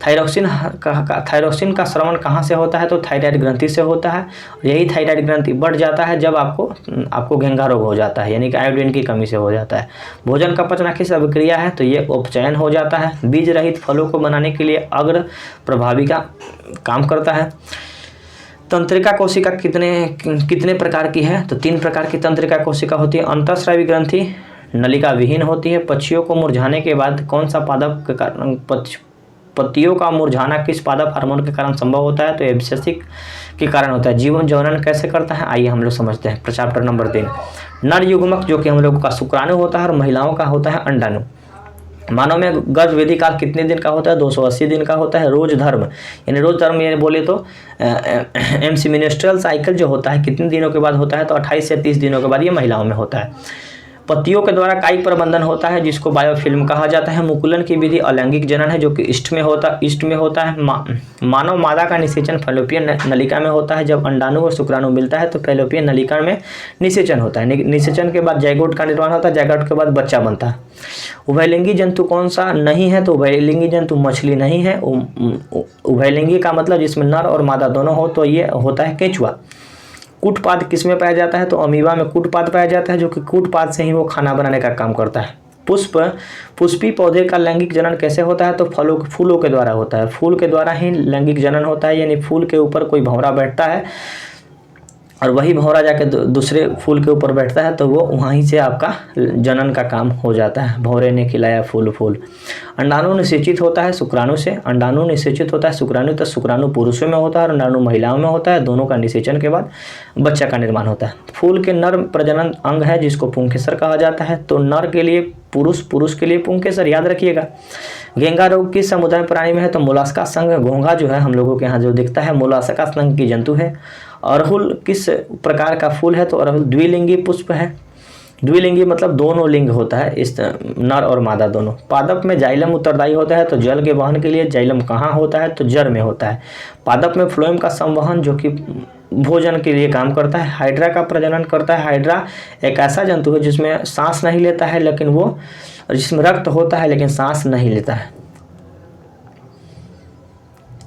थायरोक्सिन का श्रवण कहाँ से होता है तो थायराइड ग्रंथि से होता है। यही थायराइड ग्रंथि बढ़ जाता है जब आपको घेंघा रोग हो जाता है यानी कि आयोडीन की कमी से हो जाता है। भोजन का पचना किस अभिक्रिया है तो ये उपचयन हो जाता है। बीज रहित फलों को बनाने के लिए अग्र प्रभावी का काम करता है। तंत्रिका कोशिका कितने प्रकार की है तो 3 प्रकार की तंत्रिका कोशिका होती है। अंतःस्रावी ग्रंथि नलिका विहीन होती है। पक्षियों को मुरझाने के बाद कौन सा पादप के कारण पत्तियों का मुरझाना किस पादप हार्मोन के कारण संभव होता है तो एब्सेसिक के कारण होता है। जीवन जनन कैसे करता है आइए हम लोग समझते हैं। चैप्टर नंबर 3 नर युग्मक जो कि हम लोगों का शुक्राणु होता है और महिलाओं का होता है अंडाणु। मानव में गर्भवृद्धि काल कितने दिन का होता है 280 दिन का होता है। रोज धर्म यानी बोले तो एमसीमिनेस्ट्रल साइकिल जो होता है कितने दिनों के बाद होता है तो 28 से 30 दिनों के बाद ये महिलाओं में होता है। पत्तियों के द्वारा कायिक प्रबंधन होता है जिसको बायोफिल्म कहा जाता है। मुकुलन की विधि अलैंगिक जनन है जो कि ईस्ट में होता है। मानव मादा का निषेचन फैलोपियन नलिका में होता है। जब अंडाणु और शुक्राणु मिलता है तो फैलोपियन नलिका में निषेचन होता है। निषेचन के बाद जाइगोट का निर्माण होता है। जाइगोट के बाद बच्चा बनता है। उभयलिंगी जंतु कौन सा नहीं है तो उभयलिंगी जंतु मछली नहीं है। उभयलिंगी का मतलब जिसमें नर और मादा दोनों हो तो ये होता है केंचुआ। कूटपाद किसमें पाया जाता है तो अमीबा में कूटपाद पाया जाता है जो कि कूटपाद से ही वो खाना बनाने का काम करता है। पुष्पी पौधे का लैंगिक जनन कैसे होता है तो फूलों के द्वारा होता है। फूल के द्वारा ही लैंगिक जनन होता है यानी फूल के ऊपर कोई भंवरा बैठता है और वही भंवरा जाके दूसरे फूल के ऊपर बैठता है तो वो वहीं से आपका जनन का काम हो जाता है। भंवरे ने खिलाया फूल। अंडाणु निषेचित होता है शुक्राणु से। अंडाणु निषेचित होता है शुक्राणु तो शुक्राणु पुरुषों में होता है और अंडाणु महिलाओं में होता है। दोनों का निषेचन के बाद बच्चा का निर्माण होता है। फूल के नर प्रजनन अंग है जिसको पुंकेसर कहा जाता है। तो नर के लिए पुरुष के लिए पुंकेसर याद रखिएगा। घेंघा रोग किस समुदाय प्राणी में है तो मोलास्का संघ। घोंघा जो है हम लोगों के यहाँ जो दिखता है मोलास्का संघ की जंतु है। अड़हुल किस प्रकार का फूल है तो अड़हुल द्विलिंगी पुष्प है। द्विलिंगी मतलब दोनों लिंग होता है, इस नर और मादा दोनों। पादप में जाइलम उत्तरदायी होता है तो जल के वहन के लिए जाइलम कहाँ होता है तो जड़ में होता है। पादप में फ्लोएम का संवहन जो कि भोजन के लिए काम करता है। हाइड्रा का प्रजनन करता है। हाइड्रा एक ऐसा जंतु है जिसमें सांस नहीं लेता है, लेकिन वो जिसमें रक्त होता है लेकिन सांस नहीं लेता है।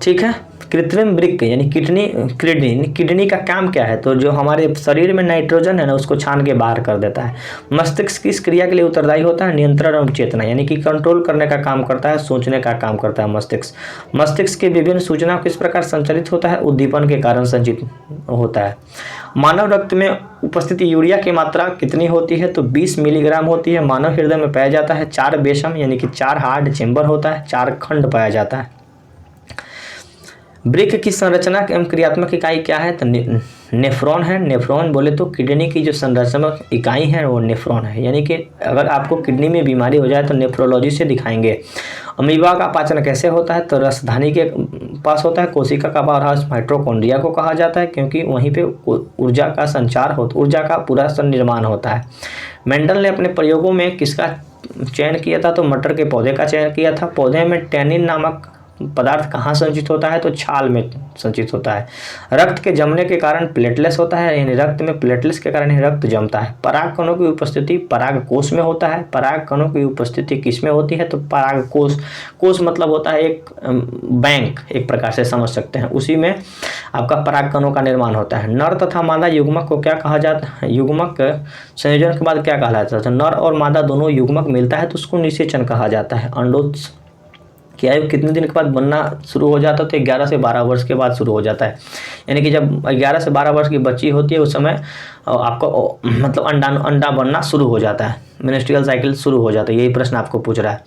ठीक है। कृत्रिम वृक्क यानी किडनी का काम क्या है? तो जो हमारे शरीर में नाइट्रोजन है ना, उसको छान के बाहर कर देता है। मस्तिष्क किस क्रिया के लिए उत्तरदायी होता है? नियंत्रण और चेतना, यानी कि कंट्रोल करने का काम करता है, सोचने का काम करता है मस्तिष्क। मस्तिष्क की विभिन्न सूचना किस प्रकार संचालित होता है? उद्दीपन के कारण संचित होता है। मानव रक्त में उपस्थित यूरिया की मात्रा कितनी होती है? तो 20 मिलीग्राम होती है। मानव हृदय में पाया जाता है 4 बेशम यानी कि 4 हार्ड चेंबर होता है, 4 खंड पाया जाता है। वृक्क की संरचना एवं क्रियात्मक इकाई क्या है? तो नेफ्रॉन है। नेफ्रॉन बोले तो किडनी की जो संरचनात्मक इकाई है वो नेफ्रॉन है, यानी कि अगर आपको किडनी में बीमारी हो जाए तो नेफ्रोलॉजी से दिखाएंगे। अमीबा का पाचन कैसे होता है? तो रसधानी के पास होता है। कोशिका का पावरहाउस माइटोकॉन्ड्रिया को कहा जाता है, क्योंकि वहीं पे ऊर्जा का संचार होता, ऊर्जा का पूरा निर्माण होता है। मेंडल ने अपने प्रयोगों में किसका चयन किया था? तो मटर के पौधे का चयन किया था। पौधे में टैनिन नामक पदार्थ कहाँ संचित होता है? तो छाल में संचित होता है। रक्त के जमने के कारण प्लेटलेट्स होता है, यानी रक्त में प्लेटलेट्स के कारण ही रक्त जमता है। पराग कणों की उपस्थिति पराग कोश में होता है। पराग कणों की उपस्थिति किस में होती है? तो पराग कोश। कोश मतलब होता है एक बैंक, एक प्रकार से समझ सकते हैं, उसी में आपका पराग कणों का निर्माण होता है। नर तथा मादा युग्मक को क्या कहा जाता है? युग्मक संयोजन के बाद क्या कहा जाता है? तो नर और मादा दोनों युग्मक मिलता है तो उसको निषेचन कहा जाता है। अंडोत्स की आयु कितने दिन के बाद बनना शुरू हो जाता है? तो 11 से 12 वर्ष के बाद शुरू हो जाता है, यानी कि जब 11 से 12 वर्ष की बच्ची होती है उस समय आपको मतलब अंडा बनना शुरू हो जाता है, मेंस्ट्रुअल साइकिल शुरू हो जाता है। यही प्रश्न आपको पूछ रहा है,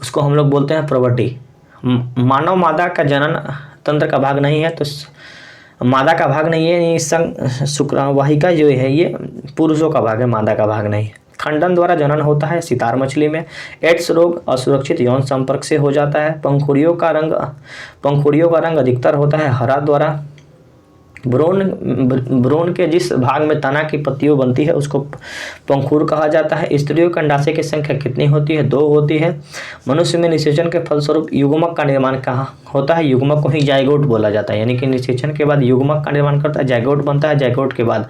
उसको हम लोग बोलते हैं प्रोवर्टी। मानव मादा का जनन तंत्र का भाग नहीं है, तो मादा का भाग नहीं है। ये शुक्रवाहिका जो है ये पुरुषों का भाग है, मादा का भाग नहीं है। खंडन द्वारा जनन होता है सितार मछली में। एड्स रोग असुरक्षित यौन संपर्क से हो जाता है। पंखुड़ियों का रंग अधिकतर होता है हरा द्वारा। भ्रूण के जिस भाग में तना की पत्तियों बनती है उसको पंखुड़ कहा जाता है। स्त्रियों के अंडाशय की संख्या कितनी होती है? 2 होती है। मनुष्य में निषेचन के फलस्वरूप युग्मक का निर्माण कहाँ होता है? युग्मक को ही जाइगोट बोला जाता है, यानी कि निषेचन के बाद युग्मक का निर्माण करता है, जाइगोट बनता है। जाइगोट के बाद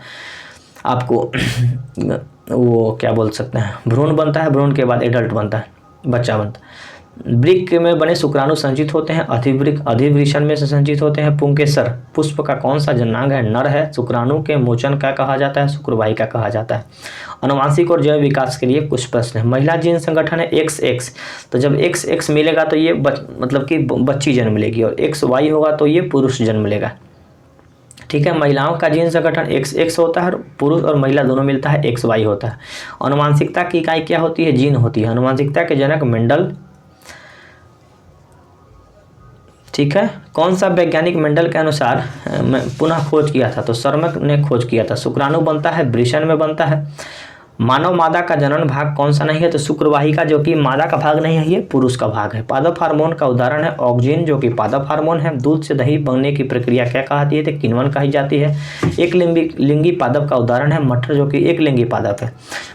आपको वो क्या बोल सकते हैं, भ्रूण बनता है। भ्रूण के बाद एडल्ट बनता है, बच्चा बनता है। वृक्क में बने शुक्राणु संचित होते हैं अधिवृषण में से संचित होते हैं। पुंकेसर पुष्प का कौन सा जनांग है? नर है। शुक्राणु के मोचन क्या कहा जाता है? शुक्रवाहिका कहा जाता है। अनुवांशिक और जैव विकास के लिए कुछ प्रश्न है। महिला जीन संगठन है XX, तो जब XX मिलेगा तो ये मतलब कि बच्ची जन्म लेगी, और XY होगा तो ये पुरुष जन्म लेगा। ठीक है। महिलाओं का जीन संगठन XX होता है, पुरुष और महिला दोनों मिलता है XY होता है। अनुवांशिकता की इकाई क्या होती है? जीन होती है। अनुवांशिकता के जनक मेंडल। ठीक है। कौन सा वैज्ञानिक मेंडल के अनुसार पुनः खोज किया था? तो सर्मक ने खोज किया था। शुक्राणु बनता है वृषण में बनता है। मानव मादा का जनन भाग कौन सा नहीं है? तो शुक्रवाहिका, जो कि मादा का भाग नहीं है, ये पुरुष का भाग है। पादप हार्मोन का उदाहरण है ऑक्जिन, जो कि पादप हार्मोन है। दूध से दही बनने की प्रक्रिया क्या कहती है? तो किण्वन कही जाती है। एक लिंगी पादप का उदाहरण है मटर, जो कि एक लिंगी पादप है।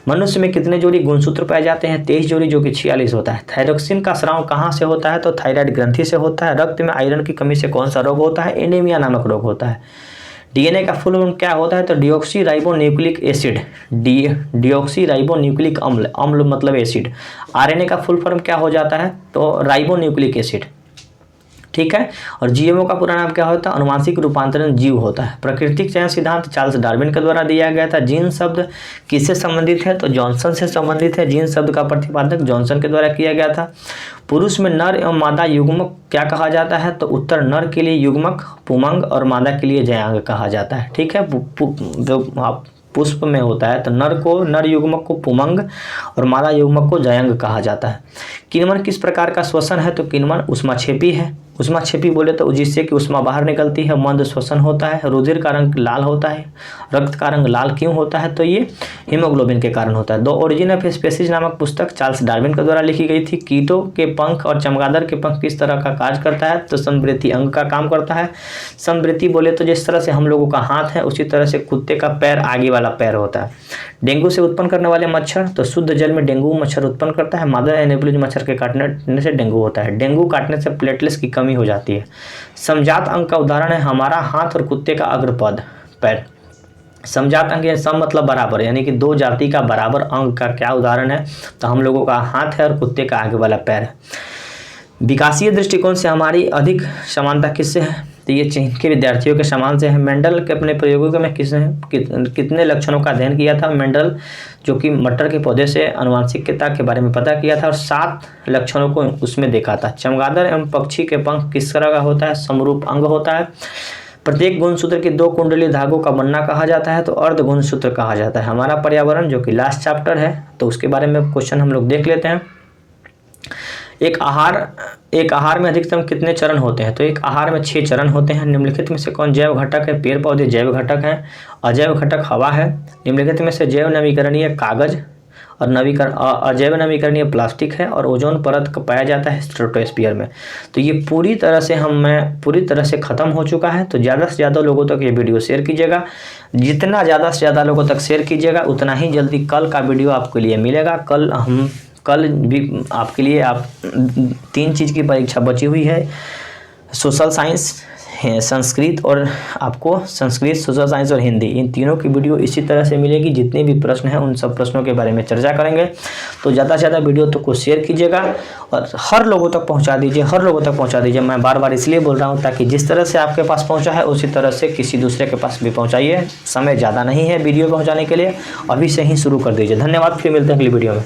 मनुष्य में कितने जोड़ी गुणसूत्र पाए जाते हैं? 23 जोड़ी, जो कि 46 होता है। थायरोक्सिन का स्राव कहाँ से होता है? तो थायराइड ग्रंथि से होता है। रक्त में आयरन की कमी से कौन सा रोग होता है? एनीमिया नामक रोग होता है। डीएनए का फुल फॉर्म क्या होता है? तो deoxy ribo nucleic acid. Deoxy ribo nucleic अम्ल मतलब एसिड। आरएनए का फुल फॉर्म क्या हो जाता है? तो राइबो न्यूक्लिक एसिड। ठीक है। और जीएमओ का पूरा नाम क्या होता है? अनुवांशिक रूपांतरण जीव होता है। प्राकृतिक चयन सिद्धांत चार्ल्स डार्विन के द्वारा दिया गया था। जीन शब्द किससे संबंधित है? तो जॉनसन से संबंधित है। जीन शब्द का प्रतिपादक जॉनसन के द्वारा किया गया था। पुरुष में नर एवं मादा युग्मक क्या कहा जाता है? तो उत्तर नर के लिए युग्मक पुमंग और मादा के लिए जयांग कहा जाता है। ठीक है। जो पुष्प में होता है तो नर युग्मक को पुमंग और मादा युग्मक को जयंग कहा जाता है। किण्वन किस प्रकार का श्वसन है? तो किण्वन ऊष्माक्षेपी है। ऊष्माक्षेपी बोले तो जिससे कि ऊष्मा बाहर निकलती है। मंद श्वसन होता है। रुधिर का रंग लाल होता है। रक्त का रंग लाल क्यों होता है? तो ये हीमोग्लोबिन के कारण होता है। द ओरिजिन ऑफ स्पीसीज नामक पुस्तक चार्ल्स डार्विन के द्वारा लिखी गई थी। कीटों के पंख और चमगादड़ के पंख किस तरह का कार्य करता है? तो संवृत्ति अंग का काम करता है। संवृत्ति बोले तो जिस तरह से हम लोगों का हाथ है उसी तरह से कुत्ते का पैर आगे वाला पैर होता है। डेंगू से उत्पन्न करने वाले मच्छर, तो शुद्ध जल में डेंगू मच्छर उत्पन्न करता है। मादा एनोफिलीज मच्छर के काटने से डेंगू होता है। डेंगू काटने से प्लेटलेट्स की कमी हो जाती है। समजात अंग का उदाहरण है हमारा हाथ और कुत्ते का अग्रपद। पैर। समजात अंग सम मतलब बराबर, यानी कि दो जाति का बराबर अंग का क्या उदाहरण है, तो हम लोगों का हाथ है और कुत्ते का आगे वाला पैर है। विकासीय दृष्टिकोण से हमारी अधिक समानता किससे है, तो ये चीन के विद्यार्थियों के समान से है। मेंडल के अपने प्रयोगों में कितने लक्षणों का अध्ययन किया था। मेंडल जो कि मटर के पौधे से आनुवंशिकता के बारे में पता किया था और 7 लक्षणों को उसमें देखा था। चमगादड़ एवं पक्षी के पंख किस तरह का होता है, समरूप अंग होता है। प्रत्येक गुणसूत्र के 2 कुंडली धागों का बनना कहा जाता है, तो अर्ध गुणसूत्र कहा जाता है। हमारा पर्यावरण जो कि लास्ट चैप्टर है, तो उसके बारे में क्वेश्चन हम लोग देख लेते हैं। एक आहार में अधिकतम कितने चरण होते हैं, तो एक आहार में 6 चरण होते हैं। निम्नलिखित में से कौन जैव घटक है, पेड़ पौधे जैव घटक हैं, अजैव घटक हवा है। निम्नलिखित में से जैव नवीकरणीय कागज और अजैव नवीकरणीय प्लास्टिक है, और ओजोन परत का पाया जाता है स्ट्रेटोस्फीयर में। तो ये पूरी तरह से ख़त्म हो चुका है। तो ज़्यादा से ज़्यादा लोगों तक ये वीडियो शेयर कीजिएगा। जितना ज़्यादा से ज़्यादा लोगों तक शेयर कीजिएगा उतना ही जल्दी कल का वीडियो आपके लिए मिलेगा। कल भी आपके लिए 3 चीज़ की परीक्षा बची हुई है, सोशल साइंस, संस्कृत और आपको संस्कृत, सोशल साइंस और हिंदी, इन तीनों की वीडियो इसी तरह से मिलेगी। जितने भी प्रश्न हैं उन सब प्रश्नों के बारे में चर्चा करेंगे। तो ज़्यादा से ज़्यादा वीडियो तो को शेयर कीजिएगा और हर लोगों तक पहुंचा दीजिए। मैं बार बार इसलिए बोल रहा हूं ताकि जिस तरह से आपके पास पहुंचा है उसी तरह से किसी दूसरे के पास भी पहुँचाइए। समय ज़्यादा नहीं है वीडियो पहुँचाने के लिए, अभी से ही शुरू कर दीजिए। धन्यवाद, फिर मिलते हैं अगली वीडियो में।